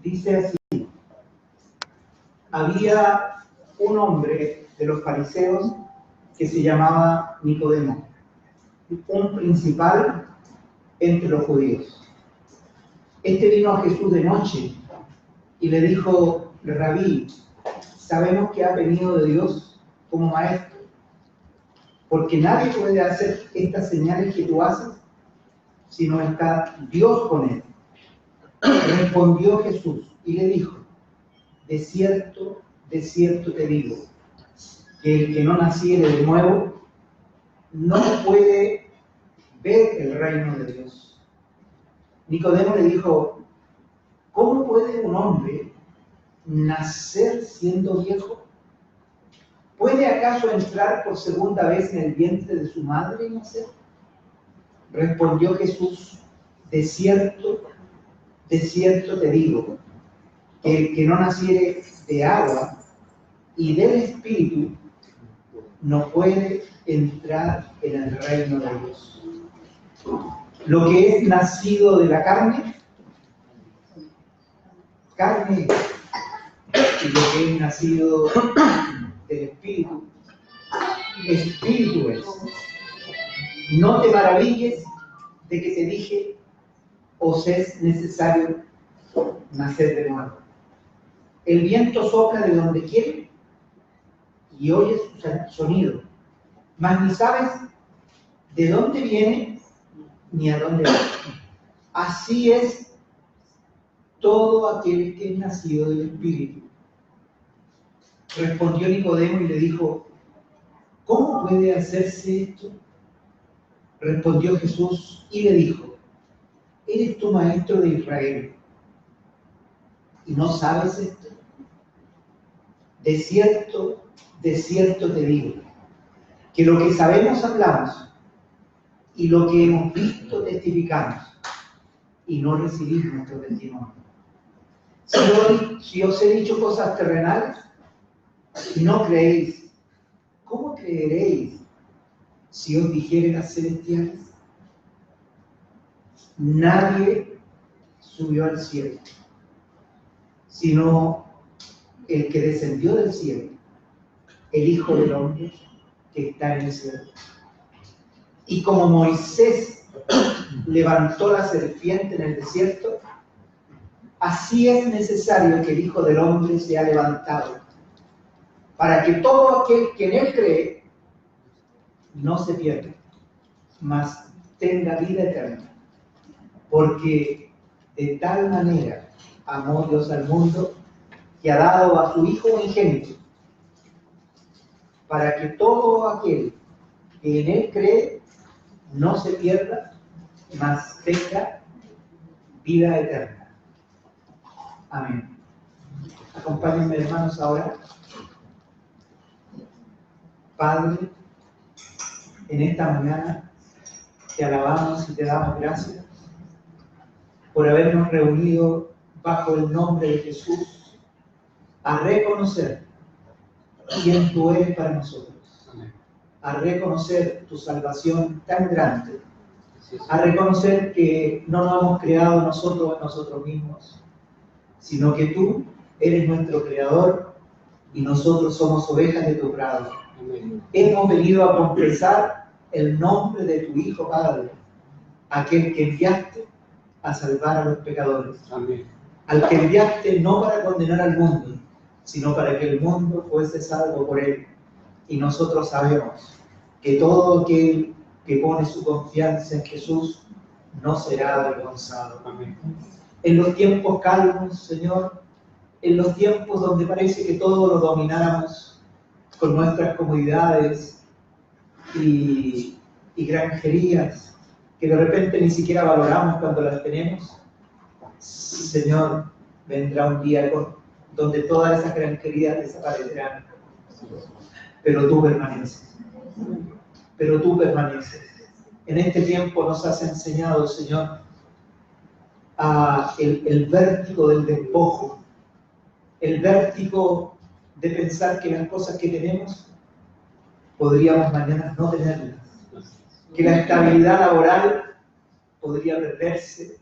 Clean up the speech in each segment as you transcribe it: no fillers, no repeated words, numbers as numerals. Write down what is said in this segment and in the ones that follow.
Dice así: había un hombre de los fariseos que se llamaba Nicodemo, un principal entre los judíos. Este vino a Jesús de noche y le dijo: Rabí, sabemos que ha venido de Dios como maestro, porque nadie puede hacer estas señales que tú haces si no está Dios con él. Respondió Jesús y le dijo: de cierto te digo, que el que no naciere de nuevo no puede ver el reino de Dios. Nicodemo le dijo: ¿cómo puede un hombre nacer siendo viejo? ¿Puede acaso entrar por segunda vez en el vientre de su madre y nacer? Respondió Jesús: de cierto te digo, que el que no naciere de agua y del Espíritu no puede entrar en el reino de Dios. Lo que es nacido de la carne, carne es, y lo que es nacido del Espíritu, Espíritu es. No te maravilles de que te dije: os es necesario nacer de nuevo. El viento sopla de donde quiere y oyes su sonido, mas ni sabes de dónde viene ni a dónde va. Así es todo aquel que es nacido del Espíritu. Respondió Nicodemo y le dijo: ¿cómo puede hacerse esto? Respondió Jesús y le dijo: ¿eres tú maestro de Israel y no sabes esto? De cierto te digo, que lo que sabemos hablamos, y lo que hemos visto testificamos, y no recibís nuestro testimonio. Si os he dicho cosas terrenales y no creéis, ¿cómo creeréis si os dijere las celestiales? Nadie subió al cielo, sino el que descendió del cielo, el Hijo del Hombre que está en el cielo. Y como Moisés levantó la serpiente en el desierto, así es necesario que el Hijo del Hombre sea levantado, para que todo aquel que en él cree no se pierda, mas tenga vida eterna. Porque de tal manera amó Dios al mundo, que ha dado a su Hijo unigénito, para que todo aquel que en él cree no se pierda, mas tenga vida eterna. Amén. Acompáñenme, hermanos, ahora. Padre, en esta mañana te alabamos y te damos gracias por habernos reunido bajo el nombre de Jesús a reconocer quién tú eres para nosotros, a reconocer tu salvación tan grande, a reconocer que no nos hemos creado nosotros mismos, sino que tú eres nuestro creador y nosotros somos ovejas de tu prado. Hemos venido a confesar el nombre de tu Hijo, Padre, aquel que enviaste a salvar a los pecadores. Amén. Al que enviaste no para condenar al mundo, sino para que el mundo fuese salvo por él. Y nosotros sabemos que todo aquel que pone su confianza en Jesús no será avergonzado. Amén. En los tiempos calmos, Señor, en los tiempos donde parece que todo lo domináramos con nuestras comodidades y granjerías, que de repente ni siquiera valoramos cuando las tenemos, Señor, vendrá un día donde todas esas granjerías desaparecerán. Pero tú permaneces. Pero tú permaneces. En este tiempo nos has enseñado, Señor, el vértigo del despojo, el vértigo de pensar que las cosas que tenemos podríamos mañana no tenerlas, que la estabilidad laboral podría perderse,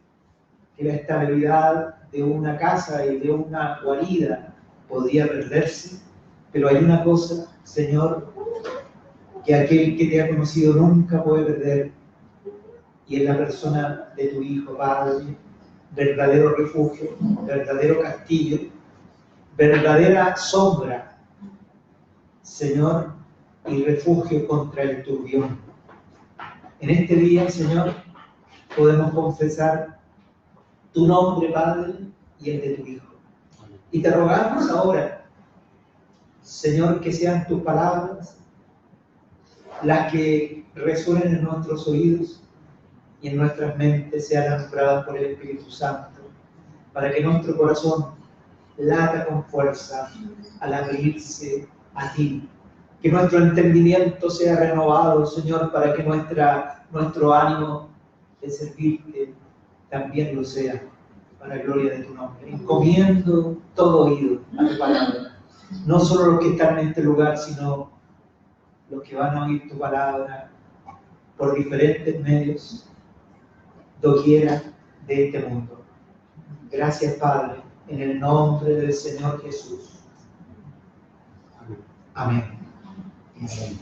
que la estabilidad de una casa y de una guarida podía perderse, pero hay una cosa, Señor, que aquel que te ha conocido nunca puede perder, y es la persona de tu Hijo, Padre, verdadero refugio, verdadero castillo, verdadera sombra, Señor, y refugio contra el turbión. En este día, Señor, podemos confesar tu nombre, Padre, y el de tu Hijo. Y te rogamos ahora, Señor, que sean tus palabras las que resuenen en nuestros oídos y en nuestras mentes, sean alumbradas por el Espíritu Santo, para que nuestro corazón lata con fuerza al abrirse a ti. Que nuestro entendimiento sea renovado, Señor, para que nuestro ánimo de servirte también lo sea, para la gloria de tu nombre. Encomiendo todo oído a tu palabra, no solo los que están en este lugar, sino los que van a oír tu palabra por diferentes medios, doquiera de este mundo. Gracias, Padre, en el nombre del Señor Jesús. Amén. Amén.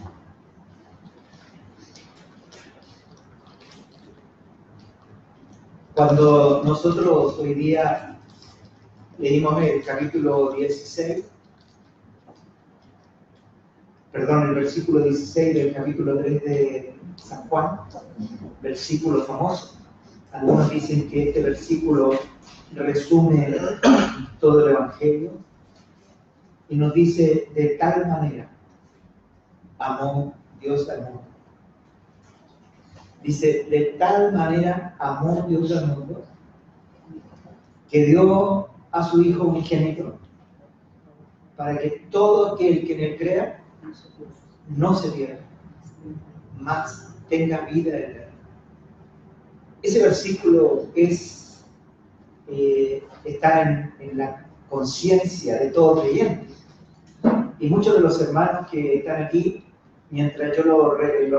Cuando nosotros hoy día leímos el capítulo 16, el versículo 16 del capítulo 3 de San Juan, versículo famoso. Algunos dicen que este versículo resume todo el Evangelio y nos dice: de tal manera amó Dios al mundo. Dice: de tal manera amó Dios al mundo que dio a su Hijo unigénito, para que todo aquel que en él crea no se pierda, mas tenga vida eterna. Ese versículo está en la conciencia de todo creyente. Y muchos de los hermanos que están aquí, mientras yo lo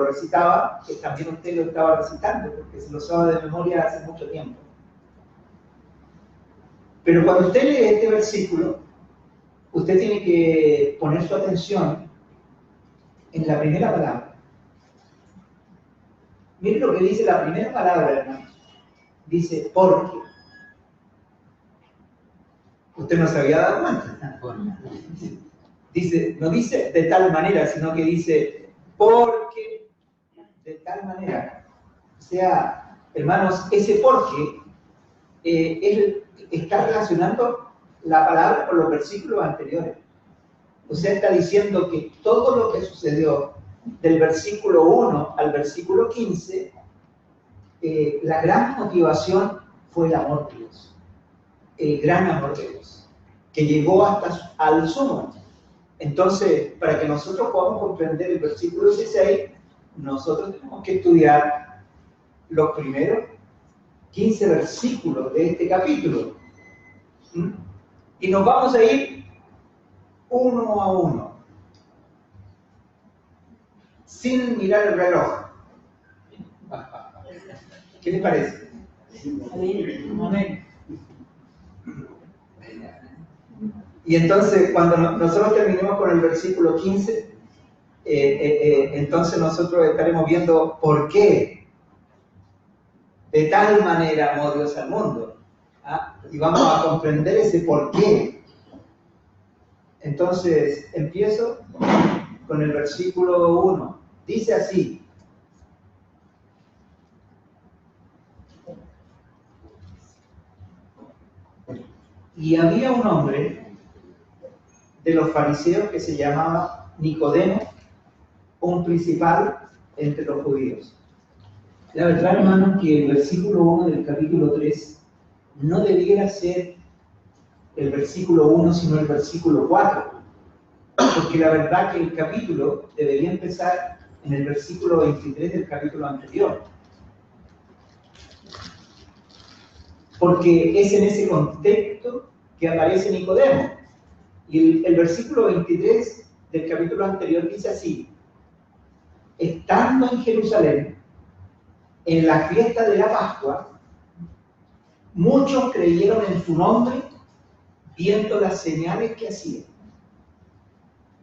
recitaba, que también usted lo estaba recitando, porque se lo sabe de memoria hace mucho tiempo. Pero cuando usted lee este versículo, usted tiene que poner su atención en la primera palabra. Mire lo que dice la primera palabra, hermano. Dice: porque. Usted no se había dado cuenta. Dice, no dice de tal manera, sino que dice porque de tal manera. O sea, hermanos, ese porque él está relacionando la palabra con los versículos anteriores. O sea, está diciendo que todo lo que sucedió del versículo 1 al versículo 15, la gran motivación fue el amor de Dios. El gran amor de Dios, que llegó hasta al sumo. Entonces, para que nosotros podamos comprender el versículo 16, nosotros tenemos que estudiar los primeros 15 versículos de este capítulo. Y nos vamos a ir uno a uno, sin mirar el reloj. ¿Qué les parece? Amén. Y entonces, cuando nosotros terminemos con el versículo 15, entonces nosotros estaremos viendo por qué de tal manera amó Dios al mundo. Y vamos a comprender ese por qué. Entonces, empiezo con el versículo 1. Dice así: y había un hombre de los fariseos que se llamaba Nicodemo, un principal entre los judíos. La verdad, hermano, que el versículo 1 del capítulo 3 no debiera ser el versículo 1, sino el versículo 4, porque la verdad que el capítulo debería empezar en el versículo 23 del capítulo anterior, porque es en ese contexto que aparece Nicodemo. Y el versículo 23 del capítulo anterior dice así: estando en Jerusalén, en la fiesta de la Pascua, Muchos creyeron en su nombre viendo las señales que hacía.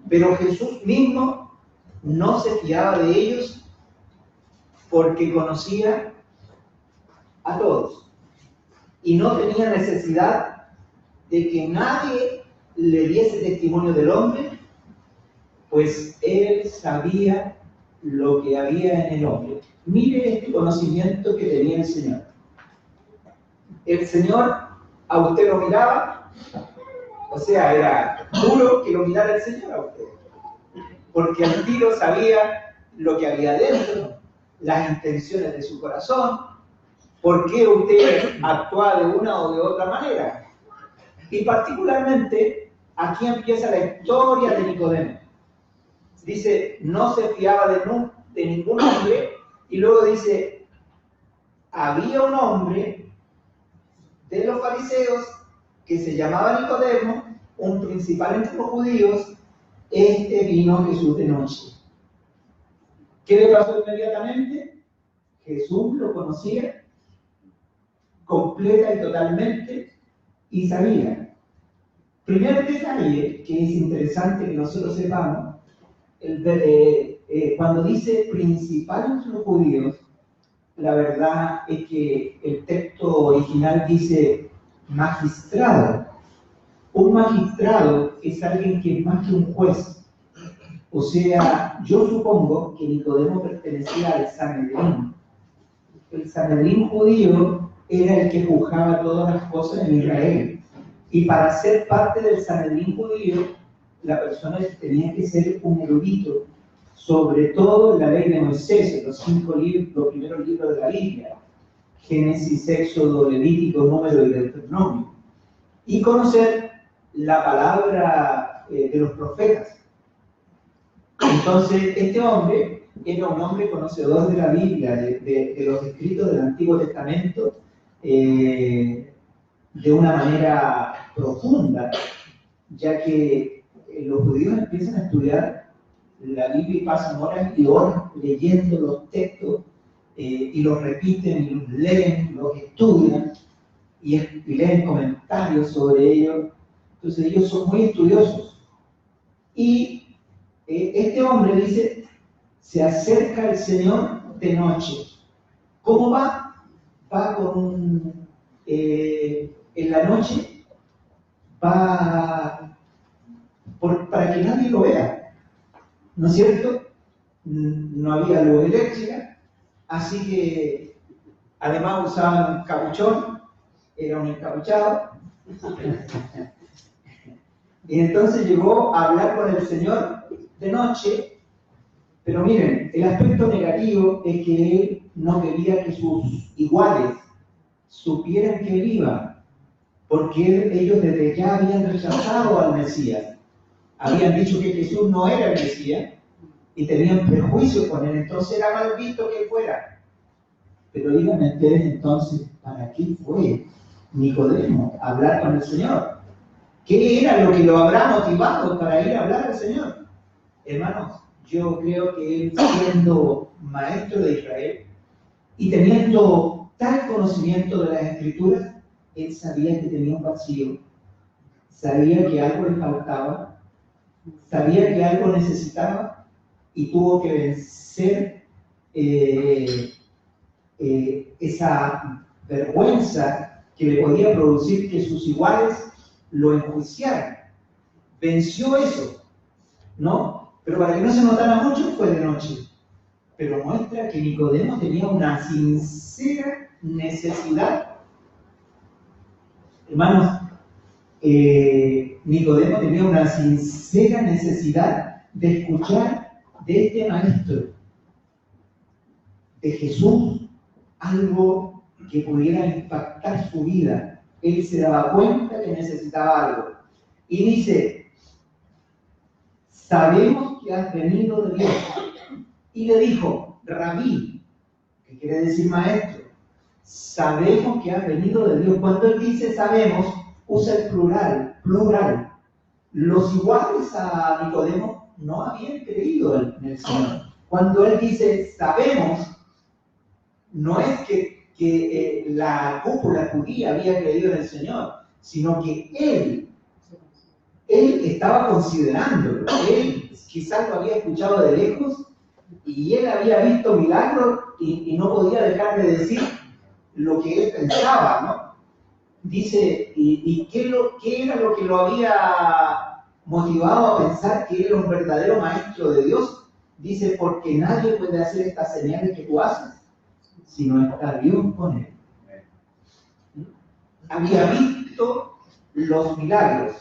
Pero Jesús mismo no se fiaba de ellos porque conocía a todos y no tenía necesidad de que nadie le diese testimonio del hombre, pues él sabía lo que había en el hombre. Mire este conocimiento que tenía el Señor. El Señor a usted lo miraba, o sea, era duro que lo mirara el Señor a usted, porque al tiro sabía lo que había dentro, las intenciones de su corazón, por qué usted actuaba de una o de otra manera. Y particularmente, aquí empieza la historia de Nicodemo. Dice, no se fiaba de ningún hombre, y luego dice, había un hombre de los fariseos que se llamaba Nicodemo, un principal entre los judíos. Este vino a Jesús de noche. ¿Qué le pasó inmediatamente? Jesús lo conocía completa y totalmente y sabía. Primer detalle que es interesante que nosotros sepamos, cuando dice principal entre los judíos, la verdad es que el texto original dice magistrado. Un magistrado es alguien que es más que un juez. O sea, yo supongo que Nicodemo pertenecía al Sanedrín. El Sanedrín judío era el que juzgaba todas las cosas en Israel. Y para ser parte del Sanedrín judío, la persona tenía que ser un erudito, sobre todo en la ley de Moisés, los 5 libros, los primeros libros de la Biblia, Génesis, Éxodo, Levítico, Número y Deuteronomio, y conocer la palabra de los profetas. Entonces, este hombre era un hombre conocedor de la Biblia, de los escritos del Antiguo Testamento, de una manera profunda, ya que los judíos empiezan a estudiar la Biblia y pasan horas y horas leyendo los textos y los repiten y los leen, los estudian y leen comentarios sobre ellos. Entonces ellos son muy estudiosos. Y este hombre dice, se acerca el Señor de noche. ¿Cómo va? Va con en la noche, va para que nadie lo vea, ¿no es cierto? No había luz eléctrica, así que además usaban capuchón, era un encapuchado. Y entonces llegó a hablar con el Señor de noche, pero miren, el aspecto negativo es que él no quería que sus iguales supieran que él iba, porque ellos desde ya habían rechazado al Mesías, habían dicho que Jesús no era el Mesías y tenían prejuicio con él, entonces era mal visto que fuera. Pero díganme ustedes entonces, ¿para qué fue Nicodemo a hablar con el Señor? ¿Qué era lo que lo habrá motivado para ir a hablar al Señor? Hermanos, yo creo que él, siendo maestro de Israel y teniendo tal conocimiento de las Escrituras, él sabía que tenía un vacío, sabía que algo le faltaba, sabía que algo necesitaba y tuvo que vencer esa vergüenza que le podía producir que sus iguales lo enjuiciaran. Venció eso, ¿no? Pero para que no se notara mucho, fue de noche. Pero muestra que Nicodemo tenía una sincera necesidad. Hermanos, Nicodemo tenía una sincera necesidad de escuchar de este maestro, de Jesús, algo que pudiera impactar su vida. Él se daba cuenta que necesitaba algo. Y dice, sabemos que has venido de Dios. Y le dijo, Rabí, que quiere decir maestro, sabemos que has venido de Dios. Cuando él dice sabemos, usa el plural. Los iguales a Nicodemo no habían creído en el Señor. Cuando él dice sabemos, no es que que la cúpula judía había creído en el Señor, sino que él estaba considerándolo. Él quizás lo había escuchado de lejos y él había visto milagros y no podía dejar de decir lo que él pensaba, ¿no? Dice, ¿y qué era lo que lo había motivado a pensar que era un verdadero maestro de Dios? Dice, porque nadie puede hacer estas señales que tú haces si no está Dios con él. Había visto los milagros,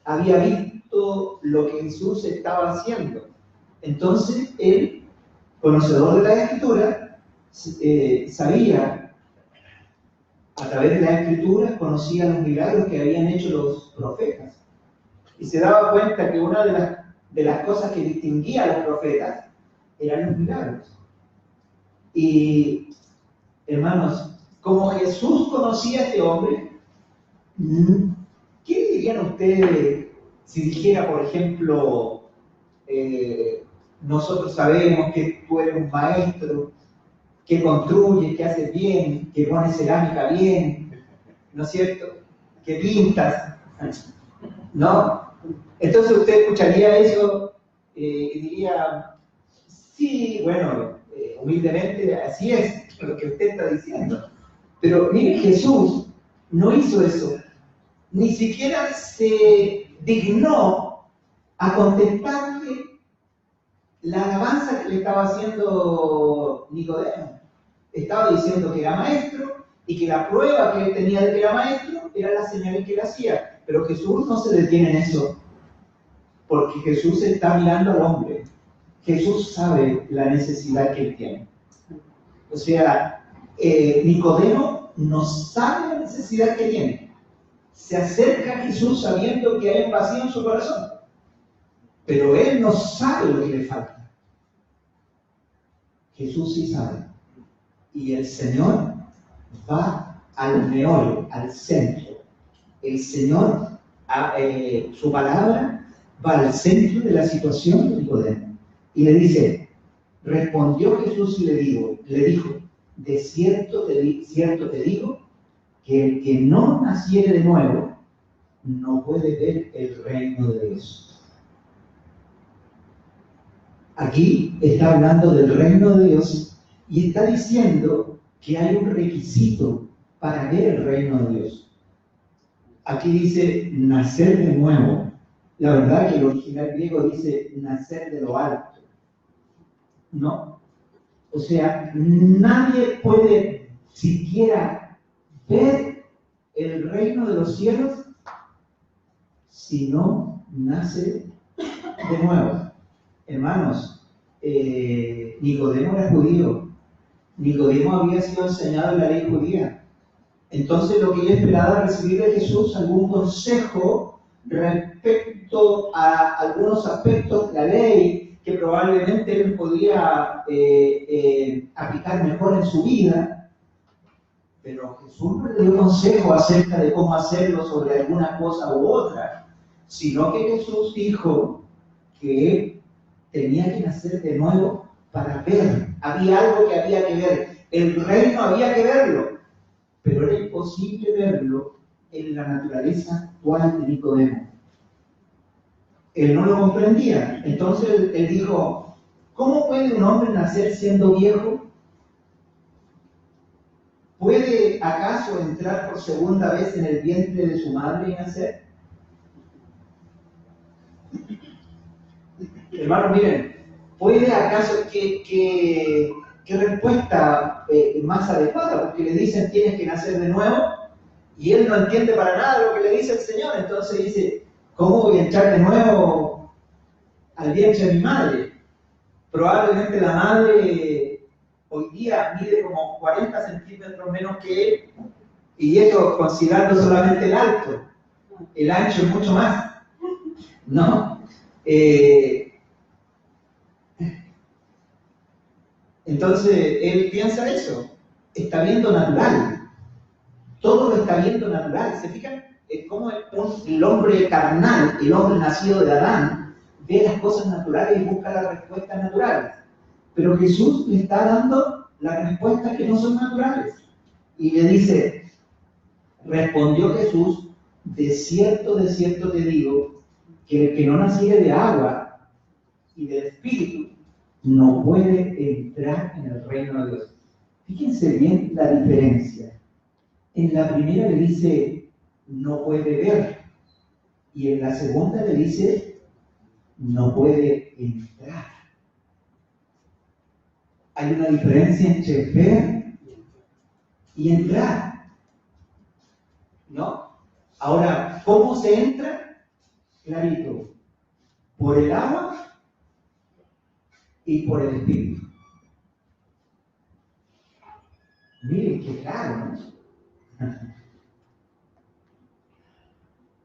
había visto lo que Jesús estaba haciendo. Entonces, él, conocedor de la Escritura, sabía, a través de la Escritura, conocía los milagros que habían hecho los profetas. Y se daba cuenta que una de las cosas que distinguía a los profetas eran los milagros. Y, hermanos, como Jesús conocía a este hombre, ¿qué dirían ustedes si dijera, por ejemplo, nosotros sabemos que tú eres un maestro, que construyes, que haces bien, que pones cerámica bien, ¿no es cierto? Que pintas, ¿no? Entonces usted escucharía eso y diría, sí, bueno, humildemente así es lo que usted está diciendo. Pero mire, Jesús no hizo eso. Ni siquiera se dignó a contestarle la alabanza que le estaba haciendo Nicodemo. Estaba diciendo que era maestro y que la prueba que él tenía de que era maestro era la señal que él hacía. Pero Jesús no se detiene en eso, porque Jesús está mirando al hombre. Jesús sabe la necesidad que él tiene. O sea, Nicodemo no sabe la necesidad que tiene. Se acerca a Jesús sabiendo que hay un vacío en su corazón, pero él no sabe lo que le falta. Jesús sí sabe. Y el Señor va al meollo, al centro. El Señor, su palabra, va al centro de la situación de Nicodemo. Y le dice, respondió Jesús y le dijo, de cierto te digo, que el que no naciere de nuevo, no puede ver el reino de Dios. Aquí está hablando del reino de Dios y está diciendo que hay un requisito para ver el reino de Dios. Aquí dice nacer de nuevo. La verdad que el original griego dice nacer de lo alto. ¿No? O sea, nadie puede siquiera ver el reino de los cielos si no nace de nuevo. Hermanos, Nicodemo era judío. Nicodemo había sido enseñado en la ley judía. Entonces lo que él esperaba recibir de Jesús algún consejo respecto a algunos aspectos de la ley que probablemente él podía aplicar mejor en su vida. Pero Jesús no le dio consejo acerca de cómo hacerlo sobre alguna cosa u otra, sino que Jesús dijo que tenía que nacer de nuevo para ver. Había algo que había que ver. El reino había que verlo, pero era imposible verlo en la naturaleza actual de Nicodemo. Él no lo comprendía. Entonces él dijo, ¿cómo puede un hombre nacer siendo viejo? ¿Puede acaso entrar por segunda vez en el vientre de su madre y nacer? Hermanos, miren, ¿puede acaso qué respuesta más adecuada? Porque le dicen tienes que nacer de nuevo y él no entiende para nada lo que le dice el Señor. Entonces dice, ¿cómo voy a entrar de nuevo al vientre de mi madre? Probablemente la madre hoy día mide como 40 centímetros menos que él, y eso considerando solamente el alto. El ancho es mucho más, ¿no? Entonces él piensa eso, está viendo natural, todo lo está viendo natural. ¿Se fijan? Es como el hombre carnal, el hombre nacido de Adán, ve las cosas naturales y busca las respuestas naturales. Pero Jesús le está dando las respuestas que no son naturales. Y le dice, respondió Jesús, de cierto te digo, que el que no naciere de agua y del Espíritu no puede entrar en el reino de Dios. Fíjense bien la diferencia. En la primera le dice, no puede ver. Y en la segunda le dice, no puede entrar. Hay una diferencia entre ver y entrar, ¿no? Ahora, ¿cómo se entra? Clarito, por el agua y por el Espíritu. Miren qué claro, ¿no?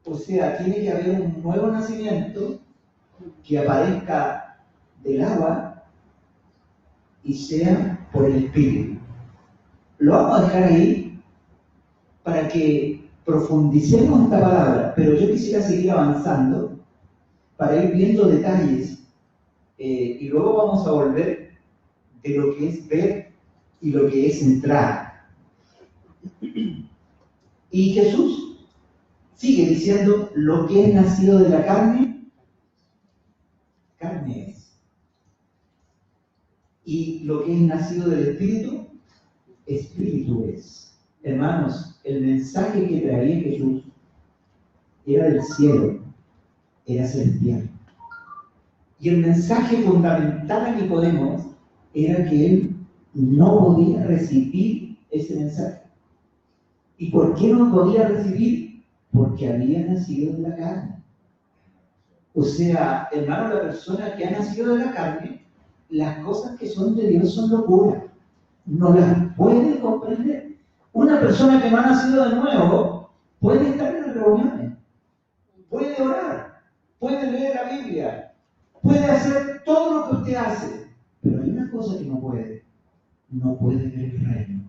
O sea, tiene que haber un nuevo nacimiento que aparezca del agua y sea por el Espíritu. Lo vamos a dejar ahí para que profundicemos esta palabra, pero yo quisiera seguir avanzando para ir viendo detalles y luego vamos a volver de lo que es ver y lo que es entrar. Y Jesús sigue diciendo, lo que es nacido de la carne, carne es. Y lo que es nacido del Espíritu, Espíritu es. Hermanos, el mensaje que traía Jesús era del cielo, era celestial. Y el mensaje fundamental a Nicodemo era que él no podía recibir ese mensaje. ¿Y por qué no podía recibir? Porque había nacido de la carne. O sea, hermano, la persona que ha nacido de la carne, las cosas que son de Dios son locura. No las puede comprender. Una persona que no ha nacido de nuevo puede estar en las reuniones, puede orar, puede leer la Biblia, puede hacer todo lo que usted hace. Pero hay una cosa que no puede ver el reino.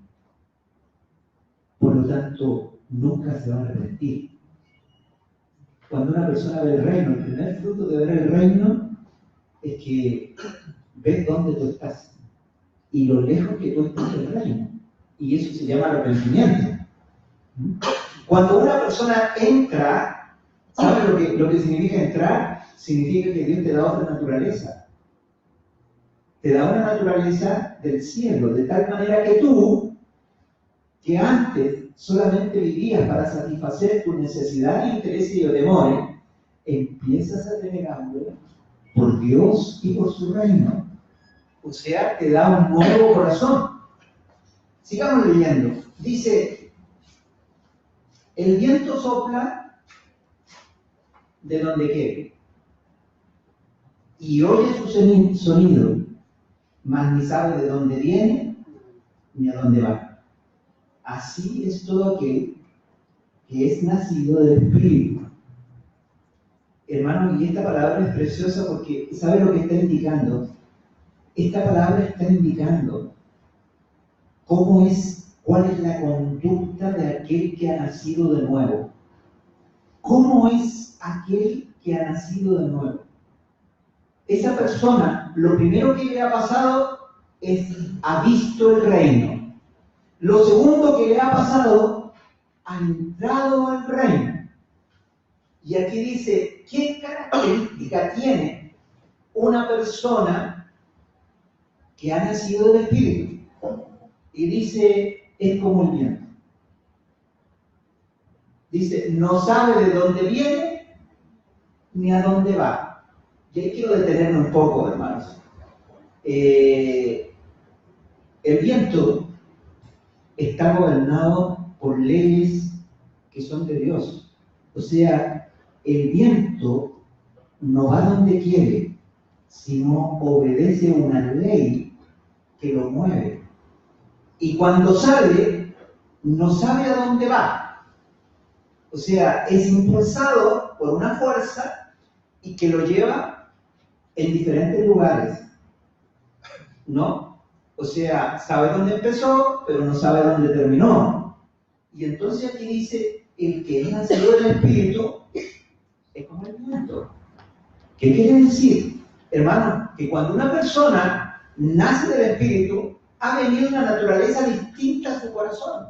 Por lo tanto, nunca se va a arrepentir. Cuando una persona ve el reino, el primer fruto de ver el reino es que ves dónde tú estás y lo lejos que tú estás del reino. Y eso se llama arrepentimiento. Cuando una persona entra, ¿sabe lo que significa entrar? Significa que Dios te da otra naturaleza. Te da una naturaleza del cielo, de tal manera que tú, que antes solamente vivías para satisfacer tus necesidades, intereses y temores, empiezas a tener hambre por Dios y por su reino. O sea, te da un nuevo corazón. Sigamos leyendo. Dice, el viento sopla de donde quiere y oye su sonido, mas ni sabe de dónde viene ni a dónde va. Así es todo aquel que es nacido del Espíritu. Hermano, y esta palabra es preciosa porque ¿sabe lo que está indicando? Esta palabra está indicando cuál es la conducta de aquel que ha nacido de nuevo. ¿Cómo es aquel que ha nacido de nuevo? Esa persona, lo primero que le ha pasado es, ha visto el reino. Lo segundo que le ha pasado, ha entrado al reino. Y aquí dice, ¿qué característica tiene una persona que ha nacido del Espíritu? Y dice, es como el viento. Dice, no sabe de dónde viene ni a dónde va. Y ahí quiero detenerme un poco, hermanos. El viento está gobernado por leyes que son de Dios. O sea, el viento no va donde quiere, sino obedece una ley que lo mueve. Y cuando sale, no sabe a dónde va. O sea, es impulsado por una fuerza y que lo lleva en diferentes lugares. ¿No? O sea, sabe dónde empezó, pero no sabe dónde terminó. Y entonces aquí dice, el que es nacido del Espíritu es como el viento. ¿Qué quiere decir? Hermano, que cuando una persona nace del Espíritu, ha venido una naturaleza distinta a su corazón.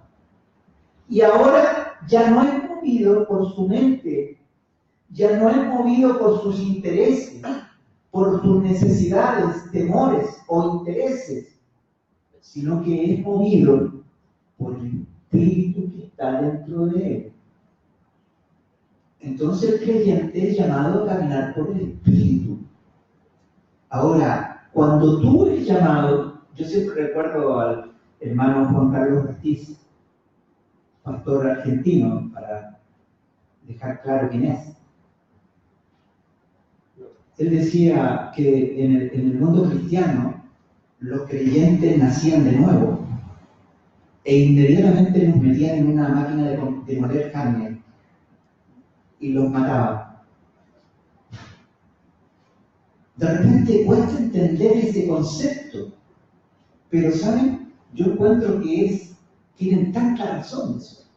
Y ahora ya no es movido por su mente, ya no es movido por sus intereses, por sus necesidades, temores o intereses, sino que es movido por el Espíritu que está dentro de él. Entonces el creyente es llamado a caminar por el Espíritu. Ahora, cuando tú eres llamado, yo siempre recuerdo al hermano Juan Carlos Ortiz, pastor argentino, para dejar claro quién es. Él decía que en el mundo cristiano los creyentes nacían de nuevo e inmediatamente nos metían en una máquina de moler carne y los mataban. De repente cuesta entender ese concepto, pero ¿saben? Yo encuentro que tienen tanta razón eso.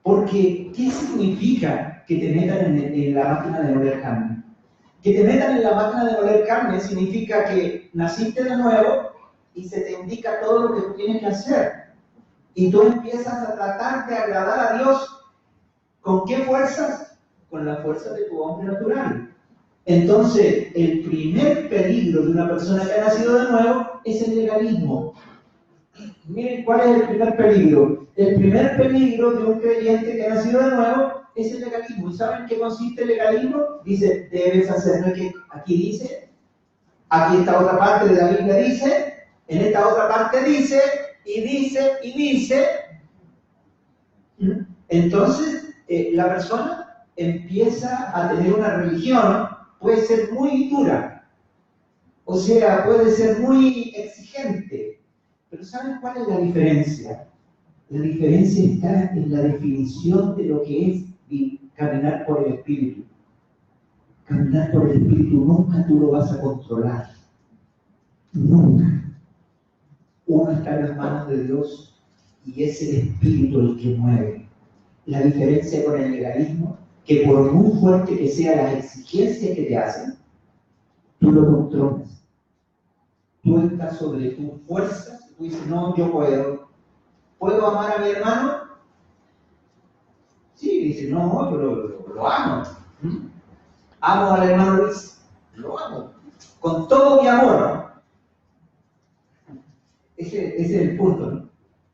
Porque, ¿qué significa que te metan en la máquina de moler carne? Que te metan en la máquina de moler carne significa que naciste de nuevo y se te indica todo lo que tú tienes que hacer. Y tú empiezas a tratar de agradar a Dios. ¿Con qué fuerzas? Con la fuerza de tu hombre natural. Entonces, el primer peligro de una persona que ha nacido de nuevo es el legalismo. Miren, ¿cuál es el primer peligro? El primer peligro de un creyente que ha nacido de nuevo es el legalismo. ¿Y saben qué consiste el legalismo? Dice, debes hacer lo que aquí dice, aquí esta otra parte de la Biblia dice, en esta otra parte dice, y dice, y dice. Entonces, la persona empieza a tener una religión, puede ser muy dura, o sea, puede ser muy exigente, pero ¿saben cuál es la diferencia? La diferencia está en la definición de lo que es caminar por el Espíritu. Caminar por el Espíritu nunca tú lo vas a controlar. Nunca. Uno está en las manos de Dios y es el Espíritu el que mueve. La diferencia con el legalismo, que por muy fuerte que sean las exigencias que te hacen, tú lo controlas. Tú estás sobre tus fuerzas, tú dices, no, yo puedo. ¿Puedo amar a mi hermano? Sí, dice, no, yo lo amo. Amo al hermano Luis, lo amo. Con todo mi amor. Ese es el punto, ¿no?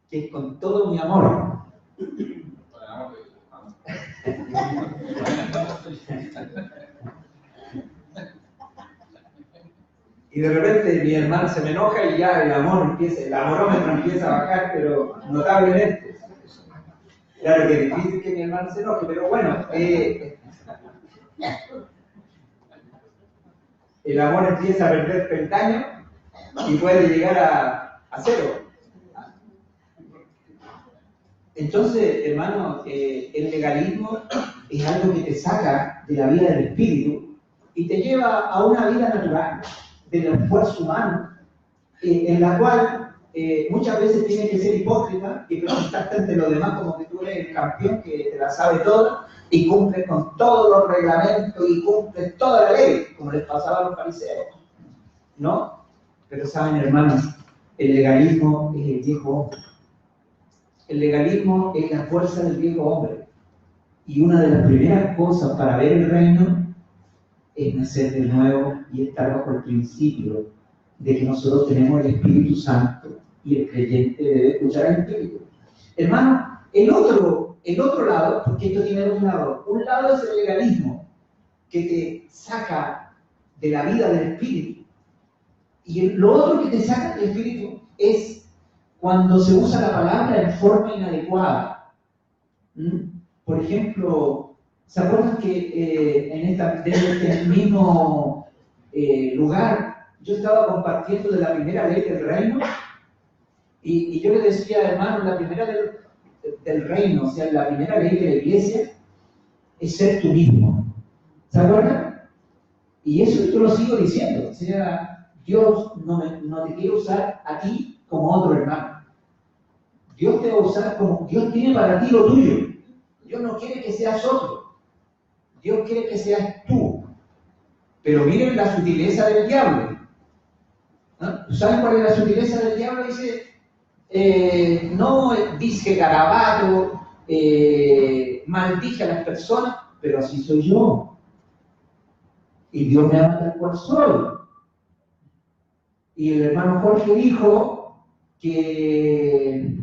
Que es con todo mi amor. Y de repente mi hermano se me enoja y ya el amorómetro empieza a bajar, pero notablemente. Claro que es difícil que mi hermano se enoje, pero bueno, el amor empieza a perder peldaño y puede llegar a cero. Entonces, hermano, el legalismo es algo que te saca de la vida del espíritu y te lleva a una vida natural, del esfuerzo humano, en la cual muchas veces tienes que ser hipócrita y presentarte ante los demás como que tú eres el campeón que te la sabe toda y cumples con todos los reglamentos y cumples toda la ley, como les pasaba a los fariseos, ¿no? Pero saben, hermanos, el legalismo es el viejo hombre. El legalismo es la fuerza del viejo hombre. Y una de las primeras cosas para ver el reino es nacer de nuevo y estar bajo el principio de que nosotros tenemos el Espíritu Santo y el creyente debe escuchar al Espíritu. Hermano, el otro lado, porque esto tiene dos lados. Un lado es el legalismo, que te saca de la vida del Espíritu. Y lo otro que te saca del Espíritu es cuando se usa la palabra en forma inadecuada. Por ejemplo, ¿se acuerdan que desde este mismo lugar yo estaba compartiendo de la primera ley del reino? Y yo le decía, hermano, la primera ley del reino, o sea, la primera ley de la iglesia es ser tú mismo. ¿Se acuerdan? Y eso yo lo sigo diciendo. O sea, Dios no te quiere usar a ti como otro hermano. Dios te va a usar como Dios tiene para ti lo tuyo. Dios no quiere que seas otro. Dios quiere que seas tú. Pero miren la sutileza del diablo. ¿No? ¿Saben cuál es la sutileza del diablo? Dice, no dice garabato, maldije a las personas, pero así soy yo. Y Dios me ama tal cual soy. Y el hermano Jorge dijo que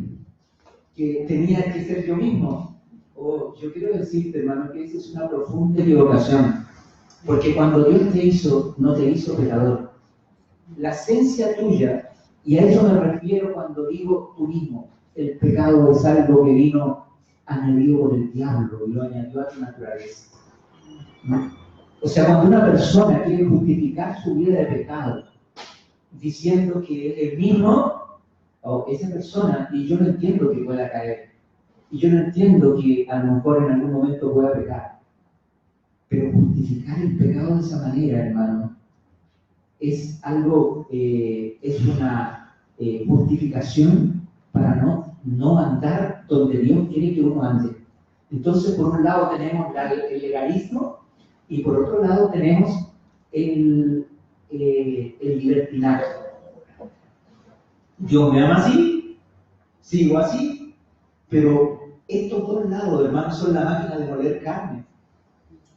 tenía que ser yo mismo. Yo quiero decirte, hermano, que esa es una profunda equivocación. Porque cuando Dios te hizo, no te hizo pecador. La esencia tuya, y a eso me refiero cuando digo tú mismo, el pecado es algo que vino añadido por el diablo y lo añadió a tu naturaleza. ¿No? O sea, cuando una persona quiere justificar su vida de pecado, diciendo que él mismo, o esa persona, y yo no entiendo que pueda caer, y yo no entiendo que a lo mejor en algún momento pueda pecar, pero justificar el pecado de esa manera, hermano, es algo, es una justificación para no andar donde Dios quiere que uno ande. Entonces, por un lado tenemos el legalismo y por otro lado tenemos el libertinaje. Dios me ama así, sigo así, pero estos dos lados, hermanos, son la máquina de moler carne.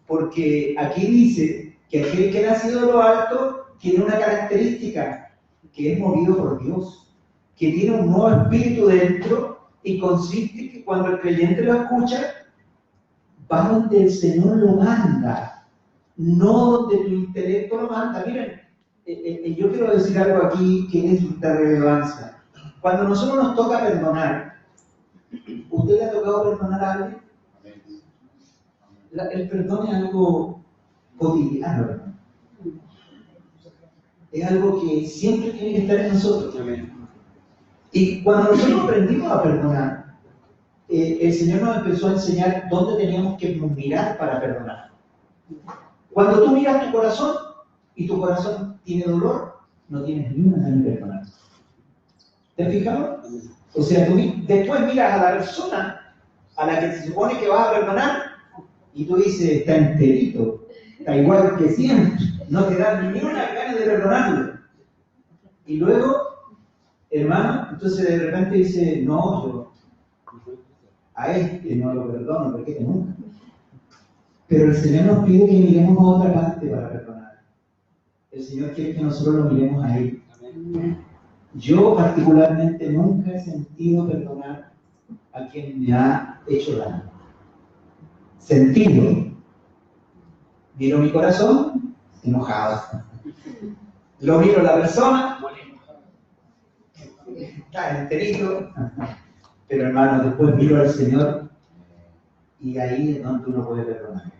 Porque aquí dice que aquel que ha nacido de lo alto tiene una característica, que es movido por Dios, que tiene un nuevo espíritu dentro y consiste que cuando el creyente lo escucha, va donde el Señor lo manda, no donde tu intelecto lo manda. Miren, yo quiero decir algo aquí que es de relevancia. Cuando a nosotros nos toca perdonar, ¿usted le ha tocado perdonar a alguien? El perdón es algo cotidiano, ¿verdad? Es algo que siempre tiene que estar en nosotros. Y cuando nosotros aprendimos a perdonar, el Señor nos empezó a enseñar dónde teníamos que mirar para perdonar. Cuando tú miras tu corazón y tu corazón tiene dolor, no tienes ni una ganas de perdonar. ¿Te has fijado? O sea, tú después miras a la persona a la que se supone que vas a perdonar y tú dices, está enterito, está igual que siempre, no te da ni una ganas de perdonarlo. Y luego, hermano, entonces de repente dice, no, yo a este no lo perdono, porque este nunca. Pero el Señor nos pide que miremos a otra parte para perdonar. El Señor quiere que nosotros lo miremos a Él. Yo particularmente nunca he sentido perdonar a quien me ha hecho daño. Sentido. Miro mi corazón, enojado. Lo miro a la persona, está enterito. Pero hermano, después miro al Señor y ahí es donde uno puede perdonar.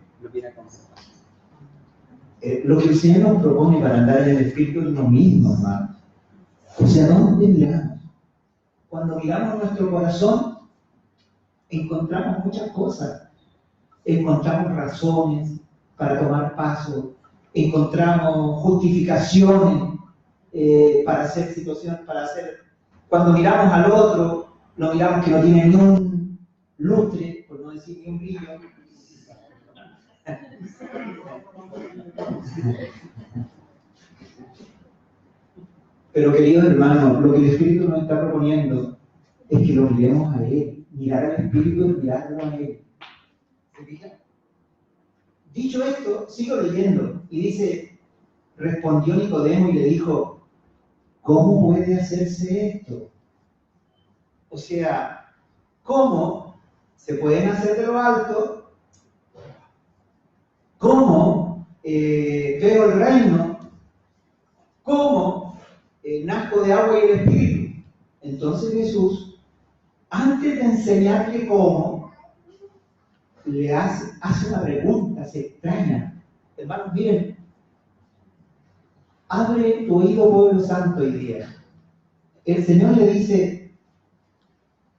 Lo que el Señor nos propone para andar en el Espíritu es lo mismo, hermano. O sea, ¿dónde miramos? Cuando miramos nuestro corazón, encontramos muchas cosas. Encontramos razones para tomar paso, encontramos justificaciones para hacer situaciones, Cuando miramos al otro, lo miramos que no tiene ni un lustre, por no decir ni un brillo. Pero queridos hermanos, lo que el Espíritu nos está proponiendo es que lo miremos a Él, mirar al Espíritu y mirarlo a Él. ¿Se fijan? Dicho esto, sigo leyendo y dice, respondió Nicodemo y le dijo, ¿cómo puede hacerse esto? O sea, ¿cómo se pueden hacer de lo alto? ¿Cómo veo el reino? ¿Cómo nazco de agua y de espíritu? Entonces Jesús, antes de enseñarle cómo, le hace una pregunta, se extraña. Hermanos, miren, abre tu oído, pueblo santo, hoy día. El Señor le dice,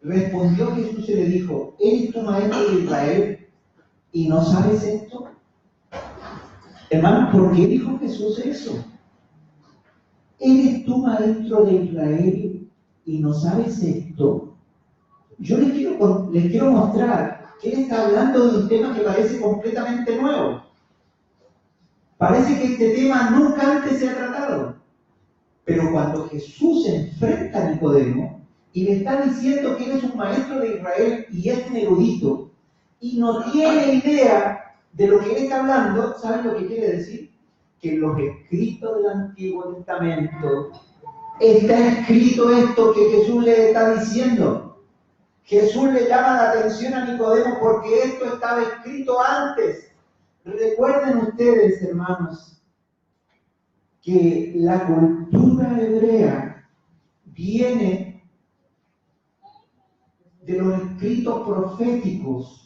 respondió Jesús y le dijo, ¿eres tu maestro de Israel y no sabes esto? Hermanos, ¿por qué dijo Jesús eso? ¿Eres tu maestro de Israel y no sabes esto? Yo les quiero mostrar que él está hablando de un tema que parece completamente nuevo. Parece que este tema nunca antes se ha tratado. Pero cuando Jesús se enfrenta a Nicodemo y le está diciendo que él es un maestro de Israel y es un erudito, y no tiene idea de lo que él está hablando, ¿saben lo que quiere decir? Que en los escritos del Antiguo Testamento está escrito esto que Jesús le está diciendo. Jesús le llama la atención a Nicodemo porque esto estaba escrito antes. Recuerden ustedes, hermanos, que la cultura hebrea viene de los escritos proféticos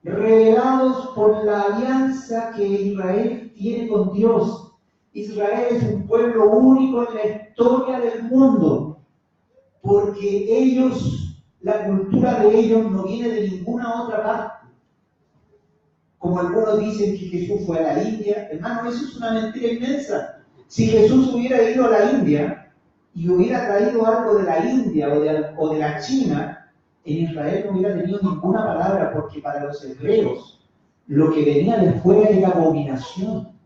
revelados por la alianza que Israel tiene con Dios. Israel es un pueblo único en la historia del mundo, porque ellos, la cultura de ellos no viene de ninguna otra parte. Como algunos dicen que Jesús fue a la India, hermano, eso es una mentira inmensa. Si Jesús hubiera ido a la India y hubiera traído algo de la India o de la China, en Israel no hubiera tenido ninguna palabra, porque para los hebreos lo que venía de fuera era abominación.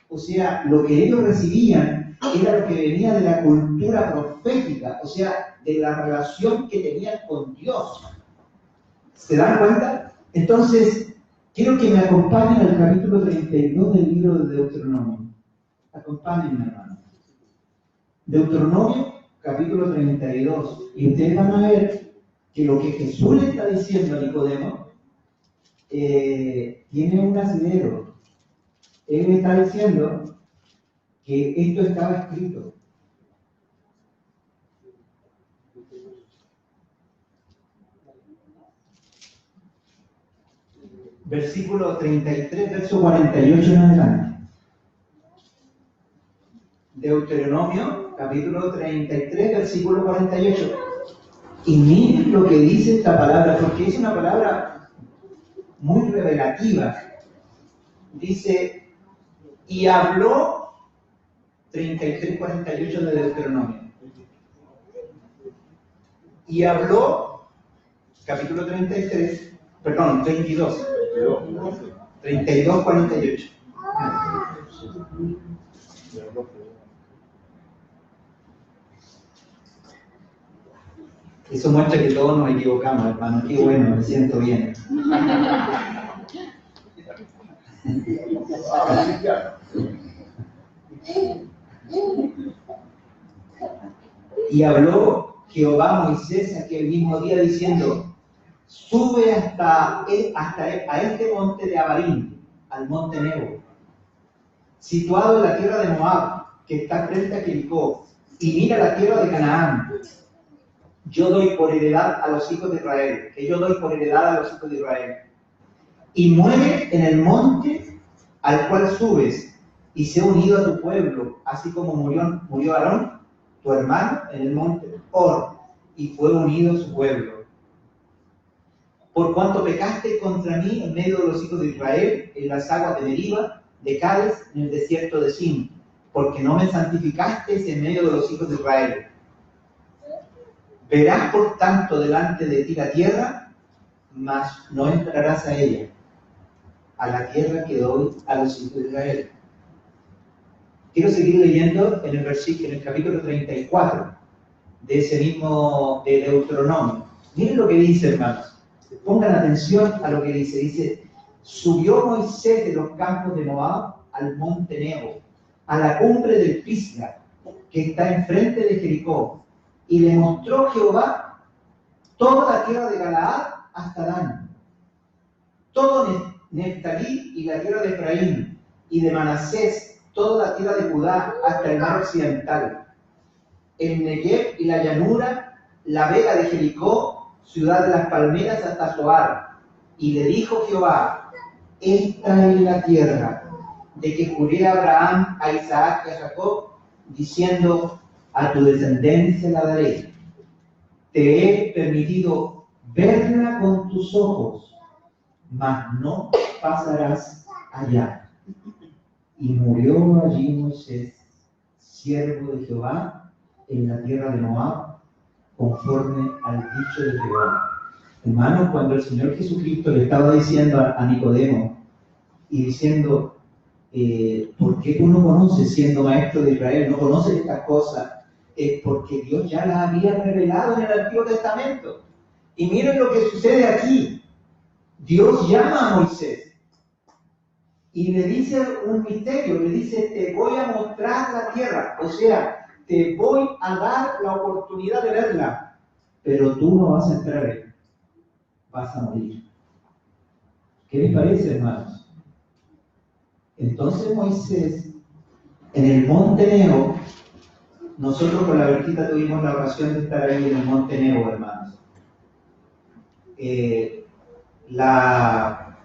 O sea, lo que ellos recibían era lo que venía de la cultura profética, o sea, de la relación que tenían con Dios. ¿Se dan cuenta? Entonces, quiero que me acompañen al capítulo 32 del libro de Deuteronomio. Acompáñenme, hermano. Deuteronomio, capítulo 32. Y ustedes van a ver que lo que Jesús le está diciendo a Nicodemo tiene un asidero. Él le está diciendo que esto estaba escrito. Versículo 33, verso 48 en adelante. Deuteronomio, capítulo 33, versículo 48. Y miren lo que dice esta palabra, porque es una palabra muy revelativa. Dice, y habló 33, 48 de Deuteronomio. Y habló, capítulo 33, perdón, 32. 32, 48. Eso muestra que todos nos equivocamos, hermano. Qué bueno, me siento bien. Y habló Jehová a Moisés aquel mismo día diciendo, sube hasta este monte de Abarim, al monte Nebo, situado en la tierra de Moab, que está frente a Jericó, y mira la tierra de Canaán. Yo doy por heredad a los hijos de Israel, que yo doy por heredad a los hijos de Israel. Y muere en el monte al cual subes, y sé unido a tu pueblo, así como murió Aarón, tu hermano, en el monte Hor, y fue unido a su pueblo. Por cuanto pecaste contra mí en medio de los hijos de Israel, en las aguas de Meriba, de Cádiz, en el desierto de Sin, porque no me santificaste en medio de los hijos de Israel. Verás por tanto delante de ti la tierra, mas no entrarás a ella, a la tierra que doy a los hijos de Israel. Quiero seguir leyendo en el capítulo 34 de ese mismo de Deuteronomio. Miren lo que dice, hermanos. Pongan atención a lo que dice. Dice, subió Moisés de los campos de Moab al monte Nebo, a la cumbre del Pisga, que está enfrente de Jericó, y le mostró Jehová toda la tierra de Galaad hasta Dan, todo Neftalí y la tierra de Efraín, y de Manasés toda la tierra de Judá hasta el mar occidental, el Negev y la llanura, la vega de Jericó, ciudad de las palmeras hasta Zoar. Y le dijo Jehová, esta es la tierra de que juré a Abraham, a Isaac y a Jacob, diciendo, a tu descendencia la daré. Te he permitido verla con tus ojos, mas no pasarás allá. Y murió allí Moisés, siervo de Jehová, en la tierra de Moab, conforme al dicho de Jehová. Hermanos, cuando el Señor Jesucristo le estaba diciendo a Nicodemo, y diciendo, ¿por qué tú no conoces, siendo maestro de Israel, no conoces estas cosas? Porque Dios ya las había revelado en el Antiguo Testamento. Y miren lo que sucede aquí. Dios llama a Moisés y le dice un misterio, le dice, te voy a mostrar la tierra, o sea, te voy a dar la oportunidad de verla, pero tú no vas a entrar ahí, vas a morir. ¿Qué les parece, hermanos? Entonces Moisés, en el monte Nebo, nosotros con la Bertita tuvimos la ocasión de estar ahí en el monte Nebo, hermanos. La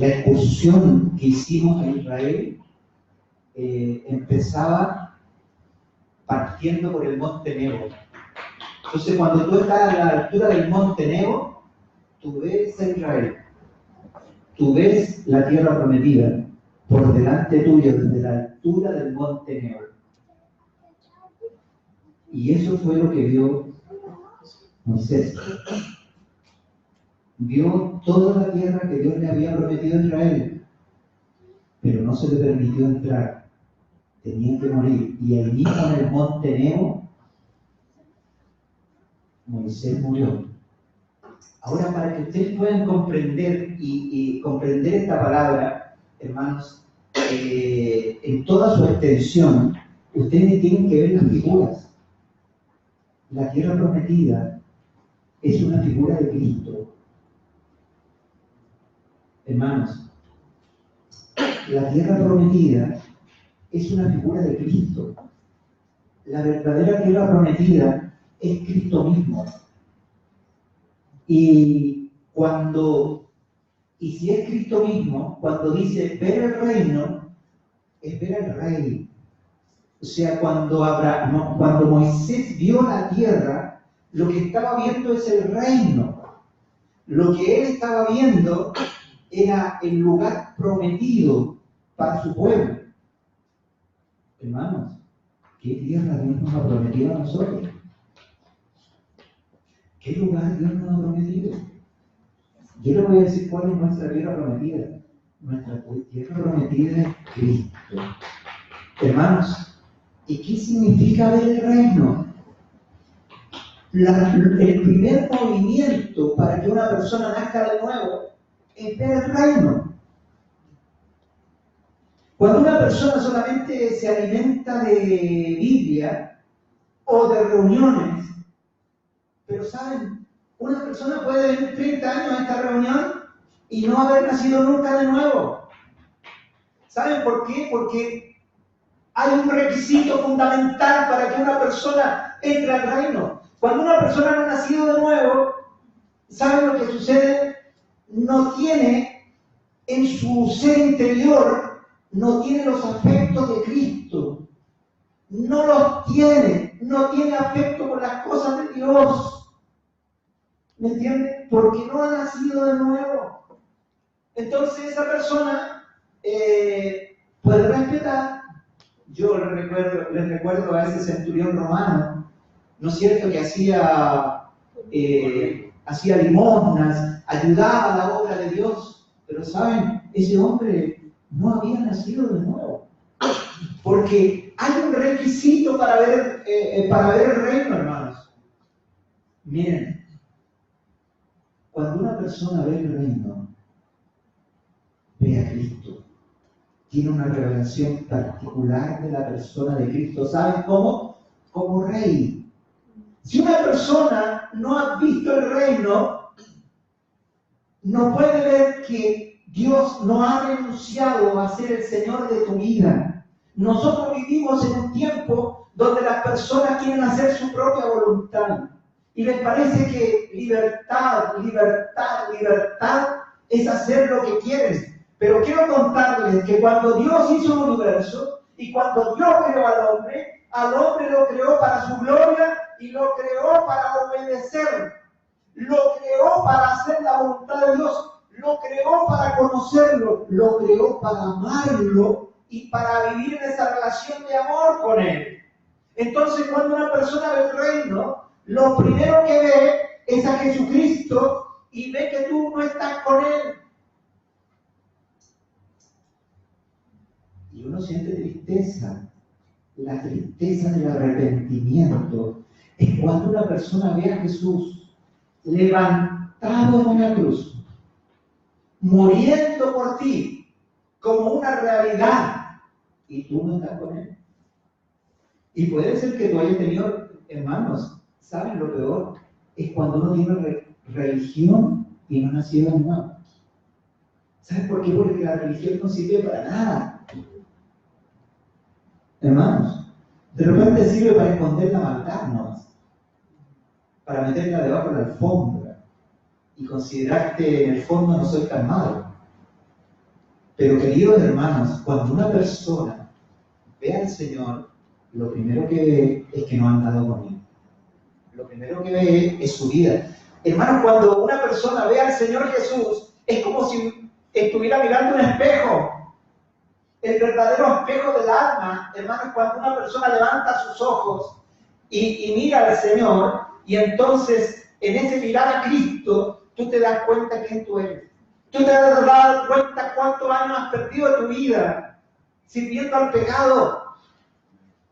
excursión que hicimos a Israel empezaba partiendo por el monte Nebo. Entonces, cuando tú estás a la altura del monte Nebo, tú ves a Israel, tú ves la tierra prometida por delante tuyo, desde la altura del monte Nebo. Y eso fue lo que vio Moisés. Vio toda la tierra que Dios le había prometido a Israel, pero no se le permitió entrar. Tenía que morir. Y ahí mismo en el monte Nebo, Moisés murió. Ahora, para que ustedes puedan comprender y comprender esta palabra, hermanos, en toda su extensión, ustedes tienen que ver las figuras. La tierra prometida es una figura de Cristo. Hermanos, la tierra prometida es una figura de Cristo. La verdadera tierra prometida es Cristo mismo. Y si es Cristo mismo, cuando dice ver el reino, es ver el rey. O sea, cuando Moisés vio la tierra, lo que estaba viendo es el reino. Lo que él estaba viendo era el lugar prometido para su pueblo. Hermanos, ¿qué tierra Dios nos ha prometido a nosotros? ¿Qué lugar Dios nos ha prometido? Yo le voy a decir cuál es nuestra tierra prometida. Nuestra tierra prometida es Cristo. Hermanos, ¿y qué significa ver el reino? El primer movimiento para que una persona nazca de nuevo es ver el reino. Cuando una persona solamente se alimenta de Biblia o de reuniones, pero saben, una persona puede venir 30 años a esta reunión y no haber nacido nunca de nuevo. ¿Saben por qué? Porque hay un requisito fundamental para que una persona entre al reino. Cuando una persona no ha nacido de nuevo, ¿saben lo que sucede? No tiene en su ser interior, no tiene los afectos de Cristo. No los tiene, no tiene afecto por las cosas de Dios. ¿Me entienden? Porque no ha nacido de nuevo. Entonces esa persona puede respetar. Yo les recuerdo a ese centurión romano, ¿no es cierto?, que hacía limosnas, ayudaba a la obra de Dios. Pero ¿saben? Ese hombre no había nacido de nuevo. Porque hay un requisito para ver el reino, hermanos. Miren, cuando una persona ve el reino, ve a Cristo. Tiene una revelación particular de la persona de Cristo. ¿Saben cómo? Como rey. Si una persona no ha visto el reino, no puede ver que Dios no ha renunciado a ser el Señor de tu vida. Nosotros vivimos en un tiempo donde las personas quieren hacer su propia voluntad. Y les parece que libertad es hacer lo que quieren. Pero quiero contarles que cuando Dios hizo el universo y cuando Dios creó al hombre lo creó para su gloria y lo creó para obedecer. Lo creó para hacer la voluntad de Dios. Lo creó para conocerlo. Lo creó para amarlo y para vivir en esa relación de amor con Él. Entonces, cuando una persona ve el reino, lo primero que ve es a Jesucristo y ve que tú no estás con Él. y uno siente tristeza. La tristeza del arrepentimiento es cuando una persona ve a Jesús levantado en una cruz, muriendo por ti, como una realidad, y tú no estás con él. Y puede ser que tú hayas tenido, hermanos, ¿saben lo peor? Es cuando uno tiene religión y no nació de nuevo. ¿Sabes por qué? Porque la religión no sirve para nada. Hermanos, de repente sirve para esconder la maldad nomás, para meterla debajo de la alfombra y considerar que en el fondo no soy tan malo. Pero queridos hermanos, cuando una persona ve al Señor, lo primero que ve es que no ha andado con Él. Lo primero que ve es su vida. Hermanos, cuando una persona ve al Señor Jesús, es como si estuviera mirando un espejo. El verdadero espejo del alma, hermanos, cuando una persona levanta sus ojos y mira al Señor, y entonces en ese mirar a Cristo, tú te das cuenta quién tú eres. Tú te das cuenta cuántos años has perdido de tu vida sirviendo al pecado.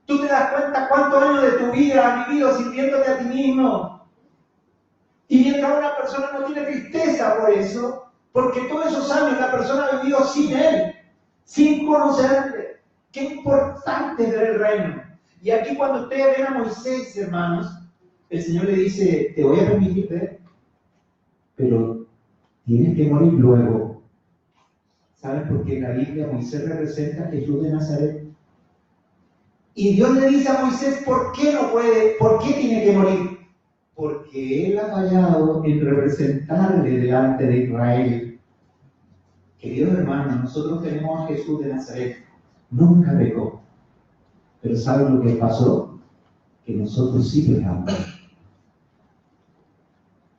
Tú te das cuenta cuántos años de tu vida has vivido sirviéndote a ti mismo. Y mientras una persona no tiene tristeza por eso, porque todos esos años la persona ha vivido sin Él, sin conocerle. Qué importante es ver el reino. Y aquí cuando ustedes ven a Moisés, hermanos, el Señor le dice, te voy a permitir ver, pero tienes que morir luego. ¿Saben? Porque en la Biblia Moisés representa a Jesús de Nazaret. Y Dios le dice a Moisés, ¿por qué no puede? ¿Por qué tiene que morir? Porque él ha fallado en representarle delante de Israel. Queridos hermanos, nosotros tenemos a Jesús de Nazaret. Nunca pecó. Pero ¿saben lo que pasó? Que nosotros sí pecamos.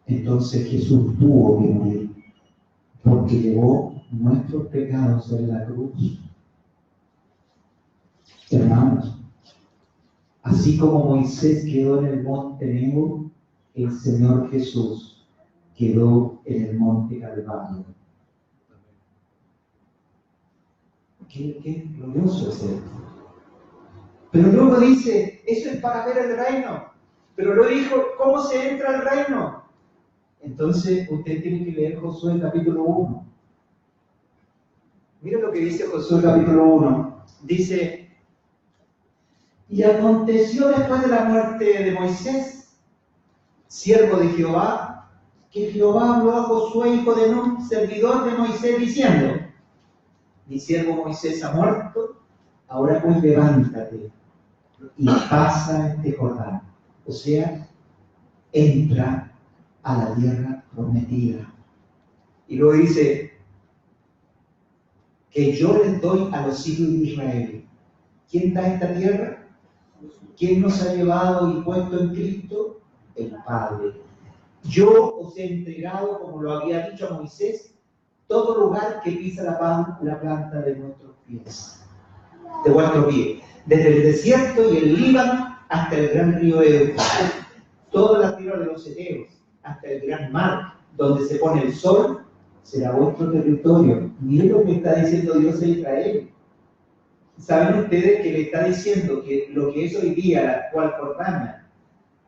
Entonces Jesús tuvo que morir, porque llevó nuestros pecados en la cruz. Hermanos, así como Moisés quedó en el monte Nebo, el Señor Jesús quedó en el monte Calvario. Qué glorioso es esto. Pero luego dice, eso es para ver el reino. Pero luego dijo, ¿cómo se entra al reino? Entonces usted tiene que leer Josué capítulo 1. Mira lo que dice Josué capítulo 1. Dice, y aconteció después de la muerte de Moisés, siervo de Jehová, que Jehová habló a Josué, hijo de Nun, servidor de Moisés, diciendo, mi siervo Moisés ha muerto, ahora pues levántate y pasa este Jordán. O sea, entra a la tierra prometida. Y luego dice, que yo les doy a los hijos de Israel. ¿Quién da esta tierra? ¿Quién nos ha llevado y puesto en Cristo? El Padre. Yo os he entregado, como lo había dicho a Moisés, todo lugar que pisa la planta de nuestros pies, de vuestros pies, desde el desierto y el Líbano hasta el gran río Éufrates, toda la tierra de los Eteos, hasta el gran mar, donde se pone el sol, será vuestro territorio. Miren lo que está diciendo Dios a Israel. ¿Saben ustedes que le está diciendo que lo que es hoy día la actual Jordania,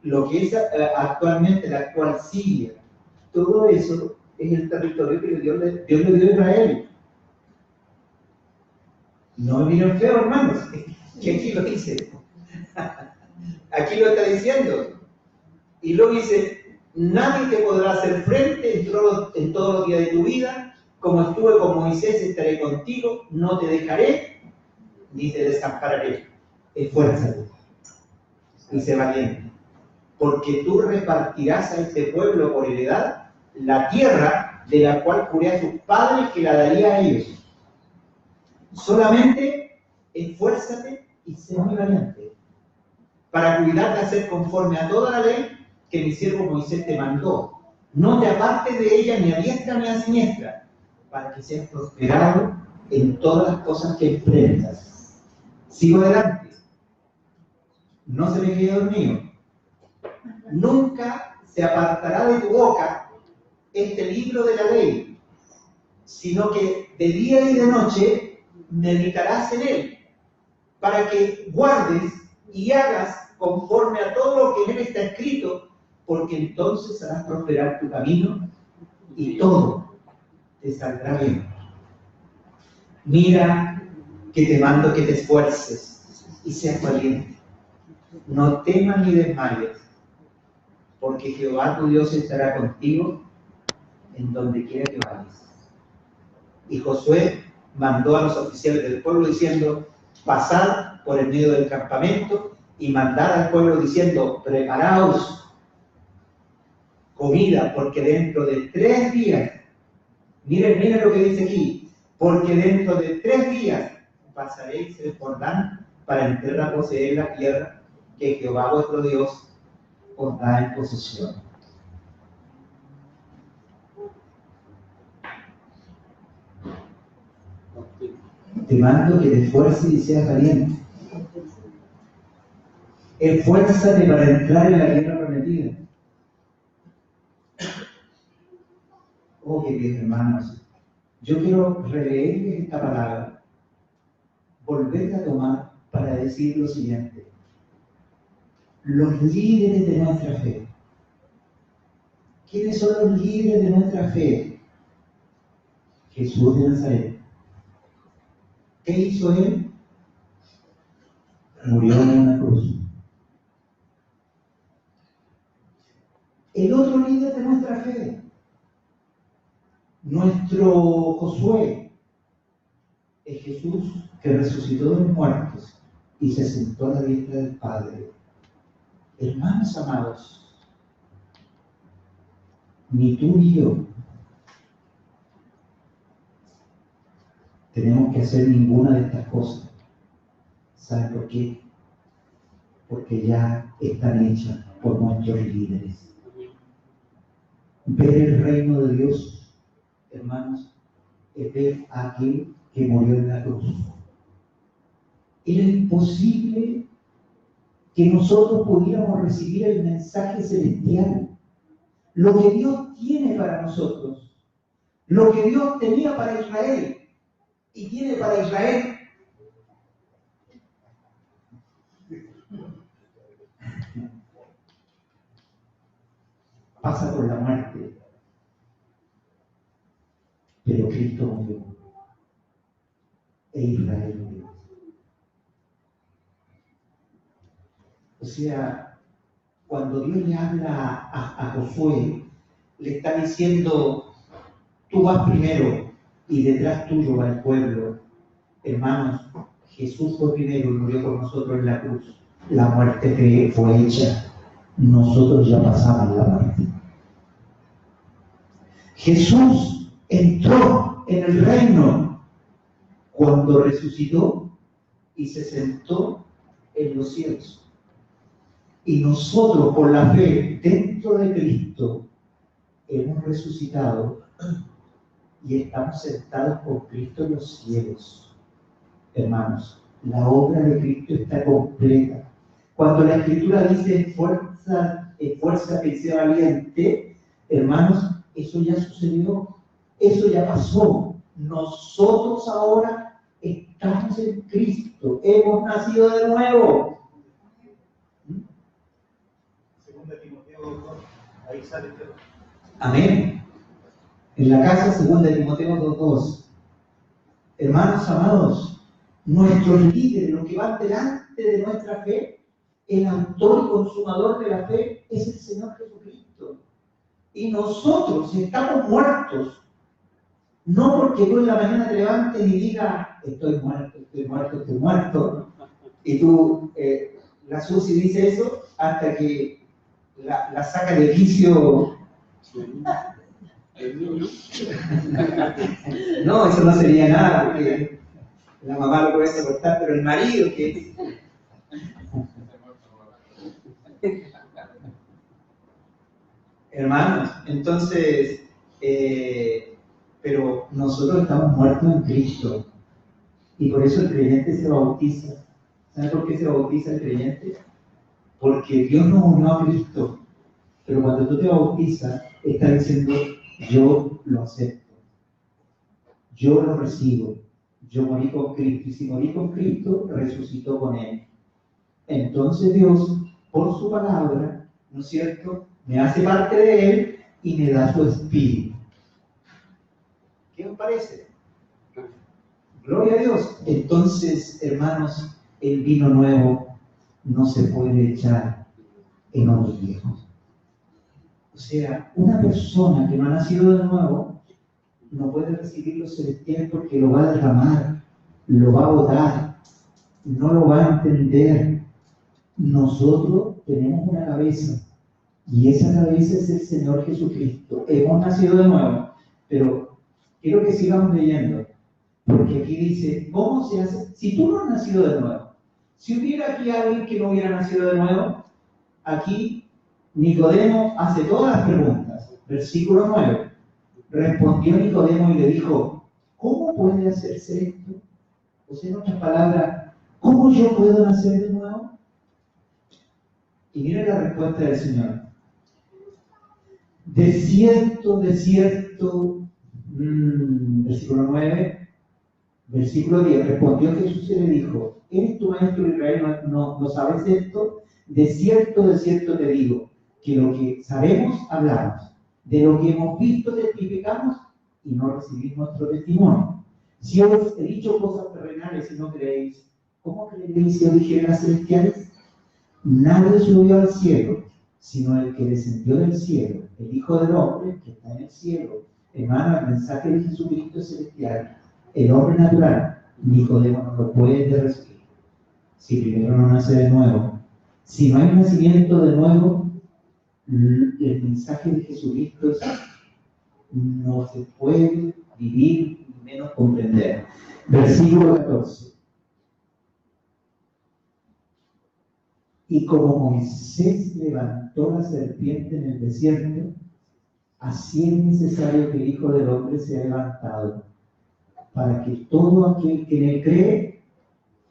lo que es actualmente la actual Siria, todo eso es el territorio que Dios le dio a Israel? No me miren feo, hermanos, que aquí lo dice. Aquí lo está diciendo. Y luego dice, nadie te podrá hacer frente en todos los días de tu vida. Como estuve con Moisés, estaré contigo, no te dejaré, ni te desampararé. Esfuérzate y sé valiente, porque tú repartirás a este pueblo por heredad la tierra de la cual juré a sus padres que la daría a ellos. Solamente esfuérzate y sé muy valiente, para cuidar de hacer conforme a toda la ley que mi siervo Moisés te mandó. No te apartes de ella ni a diestra ni a siniestra, para que seas prosperado en todas las cosas que emprendas. Sigo adelante. No se me quede dormido. Nunca se apartará de tu boca este libro de la ley, sino que de día y de noche meditarás en él, para que guardes y hagas conforme a todo lo que en él está escrito, porque entonces harás prosperar tu camino y todo te saldrá bien. Mira que te mando que te esfuerces y seas valiente. No temas ni desmayes, porque Jehová tu Dios estará contigo en donde quiera que vayas. Y Josué mandó a los oficiales del pueblo diciendo: pasad por el medio del campamento y mandad al pueblo diciendo: preparaos comida, porque dentro de 3 días, miren lo que dice aquí, porque dentro de 3 días pasaréis el Jordán para entrar a poseer la tierra que Jehová vuestro Dios os da en posesión. Te mando que te esfuerces y seas valiente. Esfuérzate para entrar en la tierra prometida. Oh, queridos hermanos, yo quiero releerles esta palabra, volverla a tomar para decir lo siguiente. Los líderes de nuestra fe. ¿Quiénes son los líderes de nuestra fe? Jesús de Nazaret. ¿Qué hizo él? Murió en una cruz. El otro líder de nuestra fe, nuestro Josué, es Jesús que resucitó de los muertos y se sentó a la diestra del Padre. Hermanos amados, ni tú ni yo tenemos que hacer ninguna de estas cosas. ¿Saben por qué? Porque ya están hechas por nuestros líderes. Ver el reino de Dios, hermanos, es ver a aquel que murió en la cruz. Era imposible que nosotros pudiéramos recibir el mensaje celestial, lo que Dios tiene para nosotros, lo que Dios tenía para Israel y tiene para Israel. Pasa por la muerte, pero Cristo murió e Israel murió. O sea, cuando Dios le habla a Josué, le está diciendo: tú vas primero y detrás tuyo va el pueblo. Hermanos, Jesús fue primero y murió por nosotros en la cruz. La muerte fue hecha. Nosotros ya pasamos la muerte. Jesús entró en el reino cuando resucitó y se sentó en los cielos. Y nosotros, por la fe dentro de Cristo, hemos resucitado y estamos sentados con Cristo en los cielos. Hermanos, la obra de Cristo está completa. Cuando la Escritura dice esfuérzate y sea valiente, hermanos, eso ya sucedió, eso ya pasó. Nosotros ahora estamos en Cristo, hemos nacido de nuevo. Segunda Timoteo 2, ahí sale todo. Amén. En la casa, segunda Timoteo 2:2. Hermanos amados, nuestros líderes, los que van delante de nuestra fe, el autor y consumador de la fe es el Señor Jesucristo. Y nosotros estamos muertos, no porque tú en la mañana te levantes y digas: estoy muerto, estoy muerto, estoy muerto. Y tú, la Susi dice eso hasta que la saca de vicio. No, eso no sería nada, porque la mamá lo puede soportar, pero el marido que... Hermanos, entonces, pero nosotros estamos muertos en Cristo y por eso el creyente se bautiza. ¿Sabe por qué se bautiza el creyente? Porque Dios nos unió a Cristo, pero cuando tú te bautizas, estás diciendo: yo lo acepto, yo lo recibo, yo morí con Cristo, y si morí con Cristo, resucitó con Él. Entonces Dios, por su palabra, ¿no es cierto?, me hace parte de Él y me da su Espíritu. ¿Qué os parece? Gloria a Dios. Entonces, hermanos, el vino nuevo no se puede echar en otros viejos. O sea, una persona que no ha nacido de nuevo no puede recibir lo celestial porque lo va a derramar, lo va a botar, no lo va a entender. Nosotros tenemos una cabeza y esa cabeza es el Señor Jesucristo. Hemos nacido de nuevo, pero quiero que sigamos leyendo, porque aquí dice, ¿cómo se hace? Si tú no has nacido de nuevo, si hubiera aquí alguien que no hubiera nacido de nuevo, aquí Nicodemo hace todas las preguntas. Versículo 9. Respondió Nicodemo y le dijo, ¿cómo puede hacerse esto? O sea, en otras palabras, ¿cómo yo puedo nacer de nuevo? Y miren la respuesta del Señor. De cierto, versículo 9, versículo 10, respondió Jesús y le dijo, ¿eres tu maestro Israel? ¿No sabes esto? De cierto te digo, que lo que sabemos hablamos, de lo que hemos visto testificamos y no recibís nuestro testimonio. Si os he dicho cosas terrenales y no creéis, ¿cómo creeréis si os dijera las celestiales? Nadie subió al cielo, sino el que descendió del cielo, el Hijo del Hombre que está en el cielo. Hermano, el mensaje de Jesucristo es celestial. El hombre natural, Nicodemo, no lo puede recibir si primero no nace de nuevo. Si no hay nacimiento de nuevo, el mensaje de Jesucristo no se puede vivir y menos comprender. Versículo 14. Y como Moisés levantó la serpiente en el desierto, así es necesario que el Hijo del Hombre sea levantado, para que todo aquel que en él cree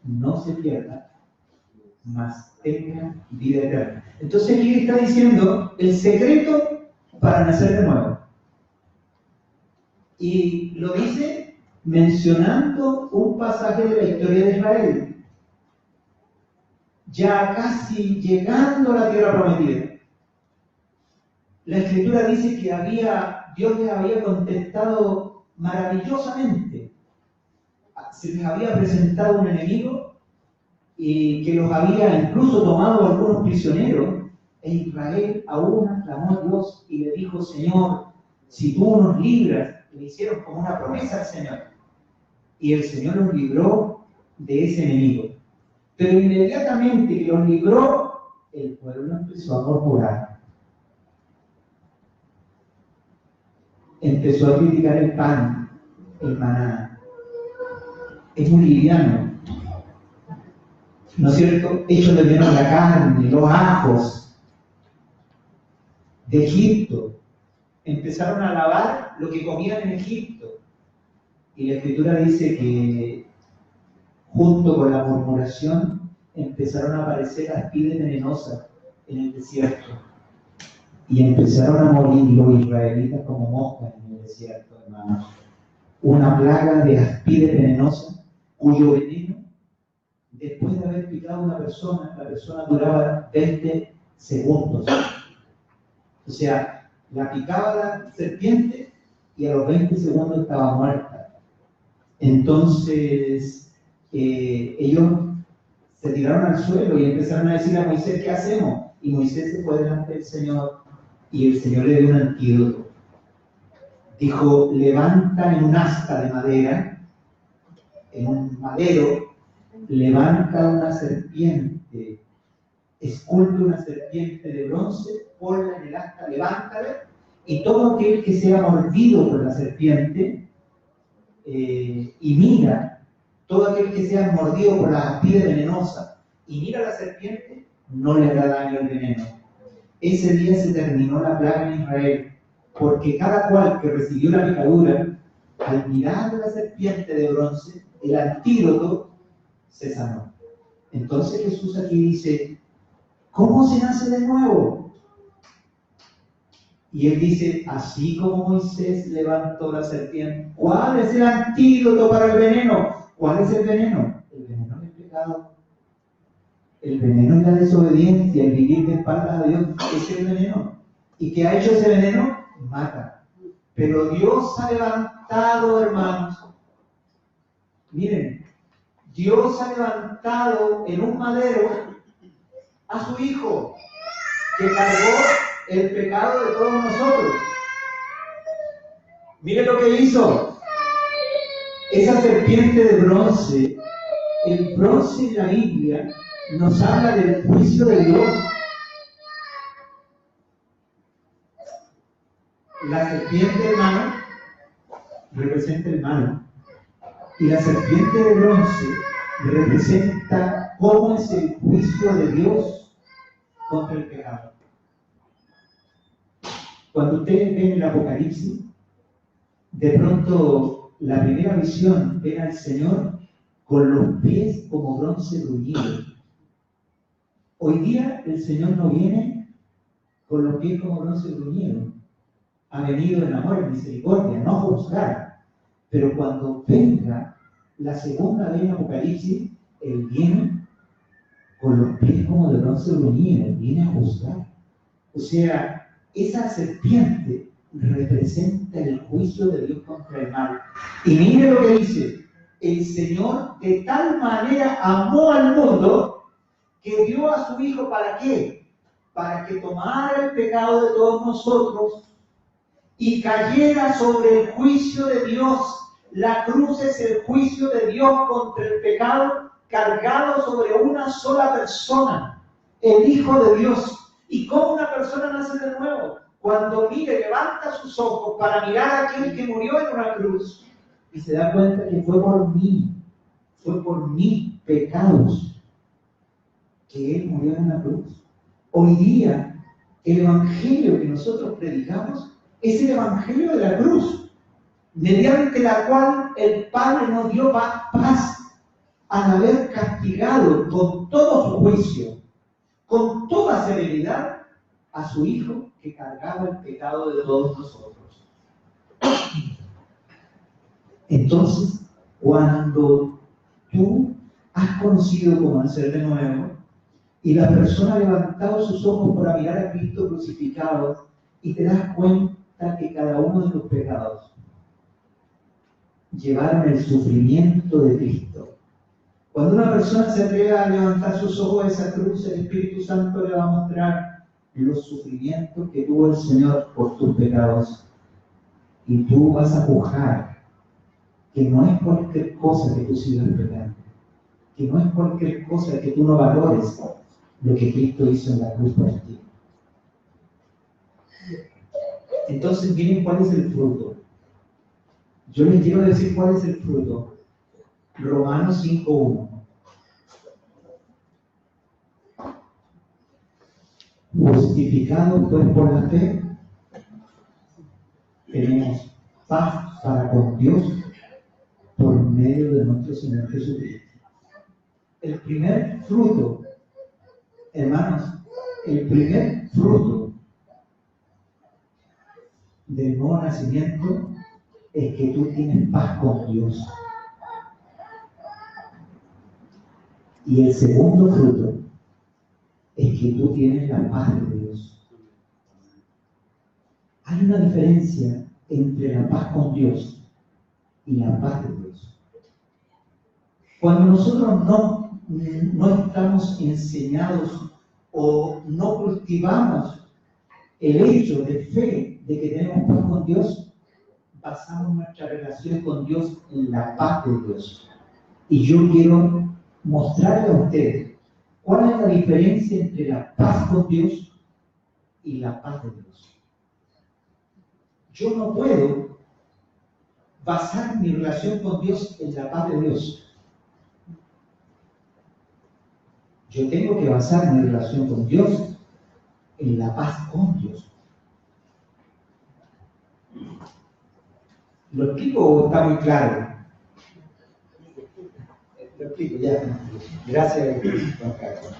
no se pierda, mas tenga vida eterna. Entonces aquí está diciendo el secreto para nacer de nuevo. Y lo dice mencionando un pasaje de la historia de Israel, ya casi llegando a la tierra prometida. La Escritura dice que Dios les había contestado maravillosamente. Se les había presentado un enemigo y que los había incluso tomado algunos prisioneros, e Israel aún aclamó a Dios y le dijo, Señor, si tú nos libras, le hicieron como una promesa al Señor, y el Señor los libró de ese enemigo. Pero inmediatamente que los libró, el pueblo empezó a murmurar. Empezó a criticar el pan, el maná. Es muy liviano, ¿no es cierto? Ellos le dieron la carne, los ajos de Egipto. Empezaron a alabar lo que comían en Egipto. Y la Escritura dice que junto con la murmuración empezaron a aparecer aspides venenosas en el desierto. Y empezaron a morir los israelitas como moscas en el desierto, hermanos. Una plaga de aspides venenosas cuyo veneno, después de haber picado a una persona, la persona duraba 20 segundos. O sea, la picaba la serpiente y a los 20 segundos estaba muerta. Entonces, ellos se tiraron al suelo y empezaron a decir a Moisés, ¿qué hacemos? Y Moisés se fue delante del Señor y el Señor le dio un antídoto. Dijo, levanta en un asta de madera, en un madero, levanta una serpiente, esculpe una serpiente de bronce, ponla en el asta, levántala, y todo aquel que sea mordido por la serpiente, y mira, todo aquel que sea mordido por la aspide venenosa, y mira a la serpiente, no le hará daño el veneno. Ese día se terminó la plaga en Israel, porque cada cual que recibió la picadura, al mirar a la serpiente de bronce, el antídoto se sanó. Entonces Jesús aquí dice, ¿cómo se nace de nuevo? Y él dice, así como Moisés levantó la serpiente, ¿cuál es el antídoto para el veneno? ¿Cuál es el veneno? El veneno es el pecado. El veneno es la desobediencia, el vivir de espaldas a Dios. Ese es el veneno. ¿Y qué ha hecho ese veneno? Mata. Pero Dios ha levantado, hermanos. Miren, Dios ha levantado en un madero a su Hijo, que cargó el pecado de todos nosotros. Miren lo que hizo. Esa serpiente de bronce, el bronce en la Biblia nos habla del juicio de Dios. La serpiente, hermano, representa el mal. Y la serpiente de bronce representa cómo es el juicio de Dios contra el pecado. Cuando ustedes ven el Apocalipsis, de pronto la primera visión ven al Señor con los pies como bronce bruñido. Hoy día el Señor no viene con los pies como bronce bruñido. Ha venido en amor y misericordia, no a juzgar. Pero cuando venga la segunda vez en Apocalipsis, Él viene con los pies como de bronce bruñido, Él viene a juzgar. O sea, esa serpiente representa el juicio de Dios contra el mal. Y mire lo que dice: el Señor de tal manera amó al mundo que dio a su Hijo, ¿para qué? Para que tomara el pecado de todos nosotros y cayera sobre el juicio de Dios. La cruz es el juicio de Dios contra el pecado, cargado sobre una sola persona, el Hijo de Dios. ¿Y cómo una persona nace de nuevo? Cuando levanta sus ojos para mirar a aquel que murió en una cruz y se da cuenta que fue por mis pecados que Él murió en una cruz. Hoy día, el evangelio que nosotros predicamos es el evangelio de la cruz, mediante la cual el Padre nos dio paz al haber castigado con todo su juicio, con toda severidad, a su Hijo que cargaba el pecado de todos nosotros. Entonces, cuando tú has conocido cómo nacer de nuevo y la persona ha levantado sus ojos para mirar a Cristo crucificado y te das cuenta que cada uno de los pecados llevaron el sufrimiento de Cristo. Cuando una persona se atreve a levantar sus ojos a esa cruz, el Espíritu Santo le va a mostrar los sufrimientos que tuvo el Señor por tus pecados. Y tú vas a juzgar que no es cualquier cosa que tú sigas pecando, que no es cualquier cosa que tú no valores lo que Cristo hizo en la cruz por ti. Entonces, miren cuál es el fruto. Yo les quiero decir cuál es el fruto. Romanos 5:1. Justificados pues por la fe, tenemos paz para con Dios por medio de nuestro Señor Jesucristo. El primer fruto, hermanos, el primer fruto del nuevo nacimiento es que tú tienes paz con Dios. Y el segundo fruto es que tú tienes la paz de Dios. Hay una diferencia entre la paz con Dios y la paz de Dios. Cuando nosotros no estamos enseñados o no cultivamos el hecho de fe de que tenemos paz con Dios, basamos nuestra relación con Dios en la paz de Dios. Y yo quiero mostrarle a ustedes cuál es la diferencia entre la paz con Dios y la paz de Dios. Yo no puedo basar mi relación con Dios en la paz de Dios. Yo tengo que basar mi relación con Dios en la paz con Dios. ¿Lo explico o está muy claro? Lo explico ya. Gracias, Juan Carlos.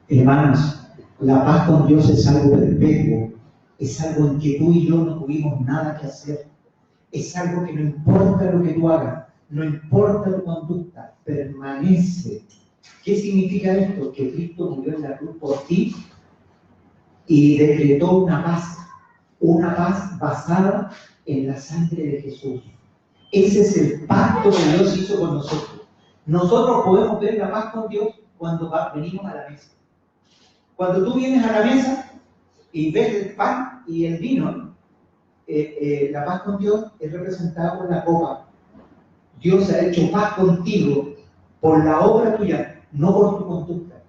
Hermanos, la paz con Dios es algo perpetuo. es algo en que tú y yo no tuvimos nada que hacer. Es algo que no importa lo que tú hagas, no importa tu conducta, permanece. ¿Qué significa esto? Que Cristo murió en la cruz por ti y decretó una paz basada en la sangre de Jesús. Ese es el pacto que Dios hizo con nosotros. Nosotros podemos ver la paz con Dios cuando venimos a la mesa. Cuando tú vienes a la mesa y ves el pan y el vino, la paz con Dios es representada por la copa. Dios ha hecho paz contigo por la obra tuya, no por tu conducta.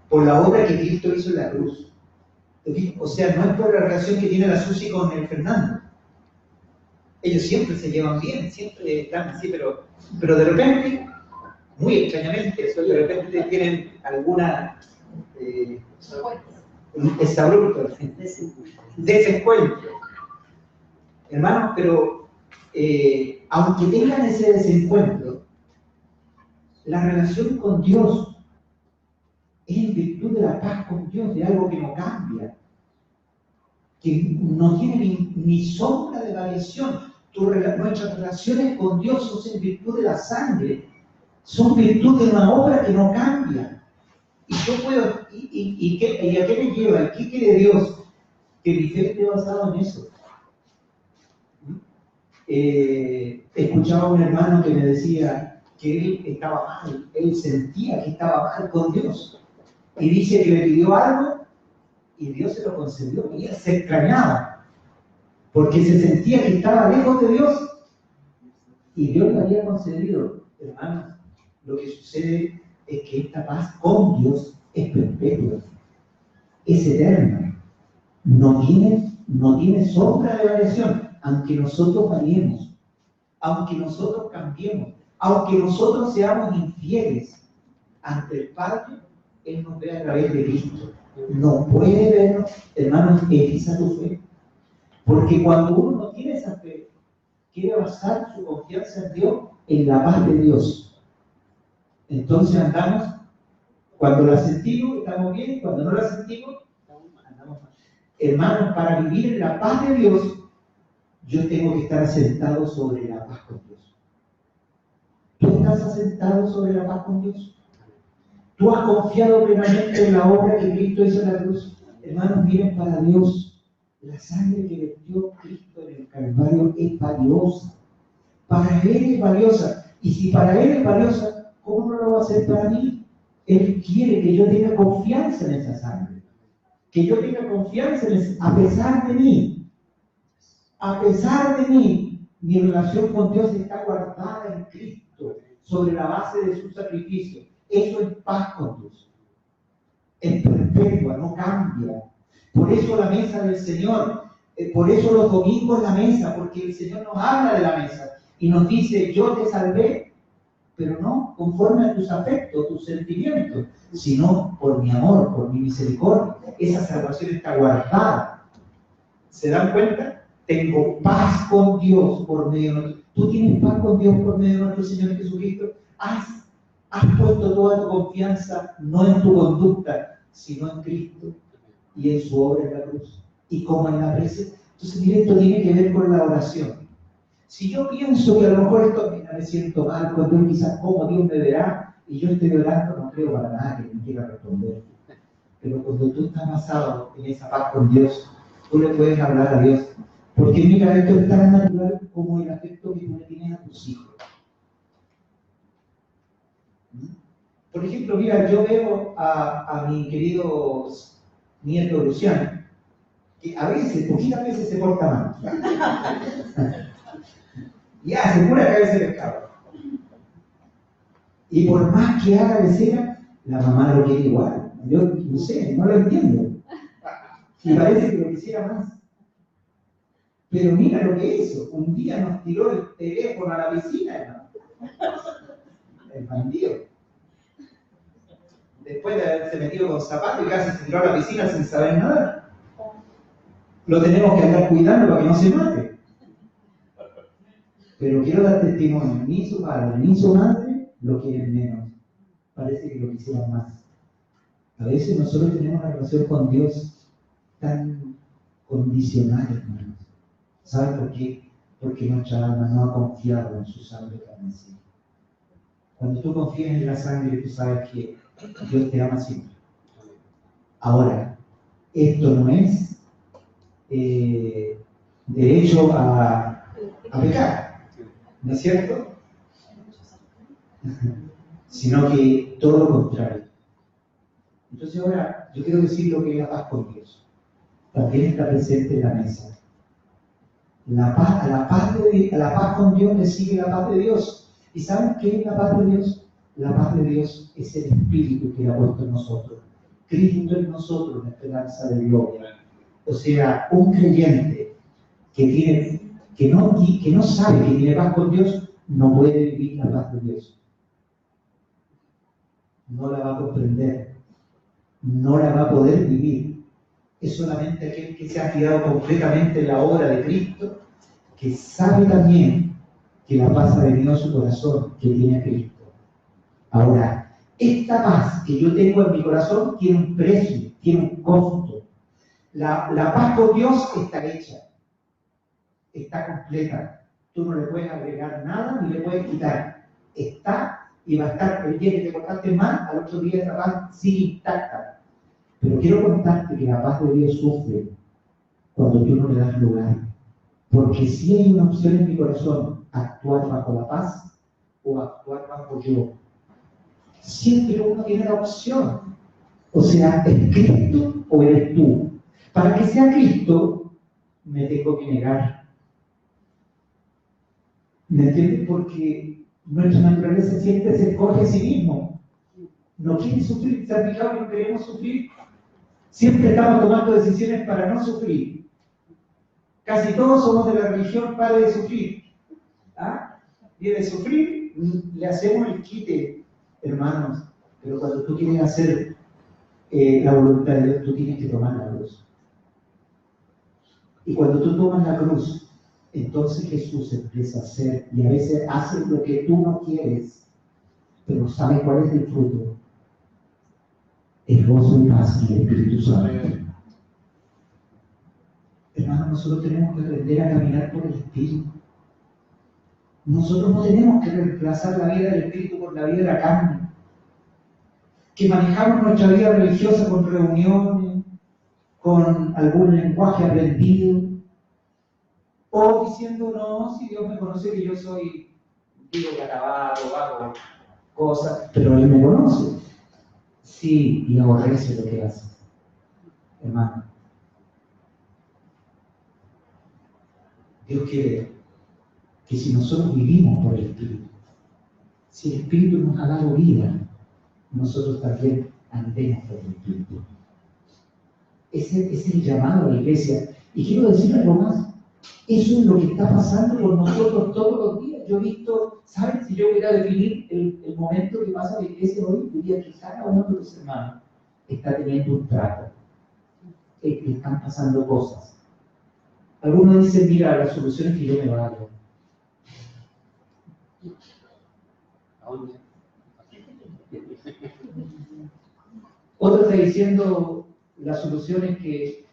Por la obra que Cristo hizo en la cruz. O sea, no es por la relación que tiene la Susi con el Fernando. Ellos siempre se llevan bien, siempre están así, pero de repente, muy extrañamente, de repente tienen alguna desabrupto, desencuentro. Hermanos, pero aunque tengan ese desencuentro, la relación con Dios es en virtud de la paz con Dios, de algo que no cambia, que no tiene ni sombra de variación. Nuestras relaciones con Dios son en virtud de la sangre, son virtud de una obra que no cambia. Y yo puedo, ¿y a qué me lleva? ¿Y qué quiere Dios? Que mi fe esté basada en eso. Escuchaba a un hermano que me decía que él estaba mal, él sentía que estaba mal con Dios. Y dice que le pidió algo y Dios se lo concedió y él se extrañaba porque se sentía que estaba lejos de Dios y Dios le había concedido. Hermanos, lo que sucede es que esta paz con Dios es perpetua, es eterna, no tiene sombra de variación, aunque nosotros variemos, aunque nosotros cambiemos, aunque nosotros seamos infieles ante el Padre. Él nos ve a través de Cristo. No puede vernos, hermanos, eriza tu fe. Porque cuando uno no tiene esa fe, quiere basar su confianza en Dios, en la paz de Dios. Entonces andamos, cuando la sentimos, estamos bien, cuando no la sentimos, andamos mal. Hermanos, para vivir en la paz de Dios, yo tengo que estar asentado sobre la paz con Dios. ¿Tú estás asentado sobre la paz con Dios? ¿Tú has confiado plenamente en la obra que Cristo hizo en la cruz? Hermanos, miren para Dios. La sangre que vertió Cristo en el Calvario es valiosa. Para Él es valiosa. Y si para Él es valiosa, ¿cómo no lo va a hacer para mí? Él quiere que yo tenga confianza en esa sangre. Que yo tenga confianza en esa, a pesar de mí. A pesar de mí, mi relación con Dios está guardada en Cristo, sobre la base de su sacrificio. Eso es paz con Dios. Es perpetua, no cambia. Por eso la mesa del Señor, por eso los domingos la mesa, porque el Señor nos habla de la mesa y nos dice, yo te salvé, pero no conforme a tus afectos, tus sentimientos, sino por mi amor, por mi misericordia. Esa salvación está guardada. ¿Se dan cuenta? Tengo paz con Dios por medio de nosotros. ¿Tú tienes paz con Dios por medio de nuestro Señor Jesucristo? Has puesto toda tu confianza no en tu conducta, sino en Cristo y en su obra en la cruz. Y como en la prece. Entonces, mire, esto tiene que ver con la oración. Si yo pienso que a lo mejor esto, mira, me siento mal con Dios, quizás cómo Dios me verá, y yo estoy orando, no creo para nada que me quiera responder. Pero cuando tú estás basado en esa paz con Dios, tú le puedes hablar a Dios. Porque mira, esto es tan natural como el afecto que tú le tienes a tus hijos. Por ejemplo, mira, yo veo a mi querido nieto Luciano, que a veces, poquitas veces se porta mal. Y hace pura cabeza de pescado. Y por más que haga lecera, la mamá lo quiere igual. Yo no sé, no lo entiendo. Y parece que lo quisiera más. Pero mira lo que hizo. Un día nos tiró el teléfono a la piscina, hermano. El bandido. Después de haberse metido con zapatos y casi se tiró a la piscina sin saber nada. Lo tenemos que andar cuidando para que no se mate. Pero quiero dar testimonio, ni su padre ni su madre lo quieren menos. Parece que lo quisieran más. A veces nosotros tenemos una relación con Dios tan condicional, hermanos. ¿Saben por qué? Porque nuestra alma no ha confiado en su sangre carmesí. Cuando tú confías en la sangre, tú sabes que Dios te ama siempre. Ahora, esto no es derecho a pecar, ¿no es cierto? Sino que todo lo contrario. Entonces ahora yo quiero decir lo que es la paz con Dios. También está presente en la mesa. A la paz con Dios le sigue la paz de Dios. ¿Y saben qué es la paz de Dios? La paz de Dios es el Espíritu que ha puesto en nosotros. Cristo en nosotros, la esperanza de gloria. O sea, un creyente que no sabe que tiene paz con Dios, no puede vivir la paz de Dios. No la va a comprender, no la va a poder vivir. Es solamente aquel que se ha fiado completamente en la obra de Cristo, que sabe también que la paz ha venido a su corazón, que tiene a Cristo. Ahora, esta paz que yo tengo en mi corazón tiene un precio, tiene un costo. La paz con Dios está hecha, está completa. Tú no le puedes agregar nada ni le puedes quitar. Está y va a estar. El día que te portaste mal, al otro día esa paz sigue intacta. Pero quiero contarte que la paz de Dios sufre cuando tú no le das lugar. Porque si hay una opción en mi corazón, actuar bajo la paz o actuar bajo yo. Siempre uno tiene la opción. O sea, ¿es Cristo o eres tú? Para que sea Cristo, me tengo que negar. ¿Me entiendes? Porque nuestra naturaleza siempre se escoge a sí mismo. No quiere sufrir, ¿se ha fijado que no queremos sufrir? Siempre estamos tomando decisiones para no sufrir. Casi todos somos de la religión pare de sufrir. ¿Ah? Y de sufrir le hacemos el quite, hermanos. Pero cuando tú quieres hacer la voluntad de Dios, tú tienes que tomar la cruz. Y cuando tú tomas la cruz, entonces Jesús empieza a hacer, y a veces hace lo que tú no quieres, pero ¿sabes cuál es el fruto? El gozo y paz y el Espíritu Santo. Hermanos, nosotros tenemos que aprender a caminar por el Espíritu. Nosotros no tenemos que reemplazar la vida del Espíritu por la vida de la carne. Que manejamos nuestra vida religiosa con reuniones, con algún lenguaje aprendido, o diciendo, no, si Dios me conoce que yo soy, digo, carabado, hago cosas, pero Él me conoce. Sí, y aborrece lo que hace, hermano. Dios quiere que si nosotros vivimos por el Espíritu, si el Espíritu nos ha dado vida, nosotros también andemos por el Espíritu. Ese es el llamado a la iglesia. Y quiero decir algo más. Eso es lo que está pasando con nosotros todos los días. Yo he visto, ¿saben? Si yo hubiera definir el momento que pasa en la iglesia hoy, diría que cada uno de los hermanos está teniendo un trato. Que están pasando cosas. Algunos dicen, mira, la solución es que yo me vaya. Otro está diciendo, la solución es que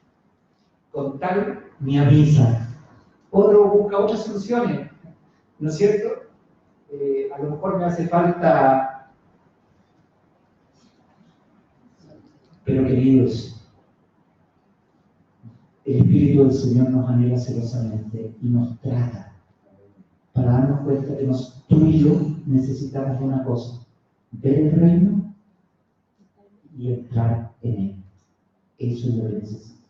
con tal me avisa. Otro busca otras soluciones, ¿no es cierto? A lo mejor me hace falta, pero queridos, el Espíritu del Señor nos anhela celosamente y nos trata para darnos cuenta que tú y yo necesitamos una cosa, ver el reino y entrar en él. Eso es lo que necesitamos.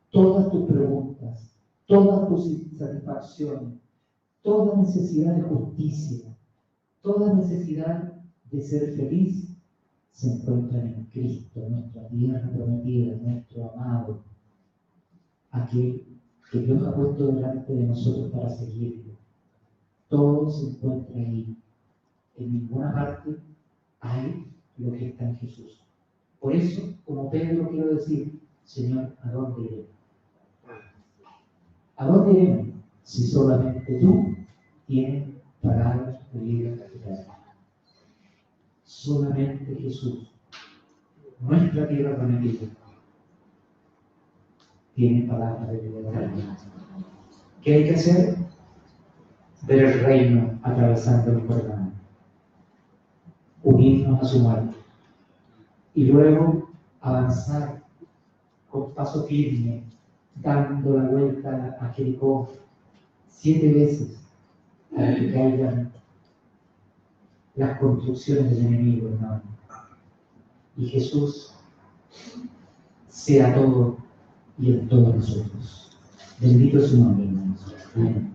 Todas tus preguntas, todas tus insatisfacciones, toda necesidad de justicia, toda necesidad de ser feliz, se encuentran en Cristo, nuestra tierra prometida, nuestro amado, aquel que Dios ha puesto delante de nosotros para seguirlo. Todo se encuentra ahí. En ninguna parte hay lo que está en Jesús. Por eso, como Pedro, quiero decir, Señor, ¿a dónde iremos? ¿A dónde iremos? Si solamente tú tienes palabras de vida eterna. Solamente Jesús nuestra tierra prometida, tiene palabra de vida eterna. ¿Qué hay que hacer? Ver el reino atravesando el Jordán, unirnos a su muerte y luego avanzar con paso firme, dando la vuelta a Jericó 7 veces para que caigan las construcciones del enemigo, hermano. Y Jesús sea todo y en todos nosotros. Bendito es su nombre, hermanos. Amén.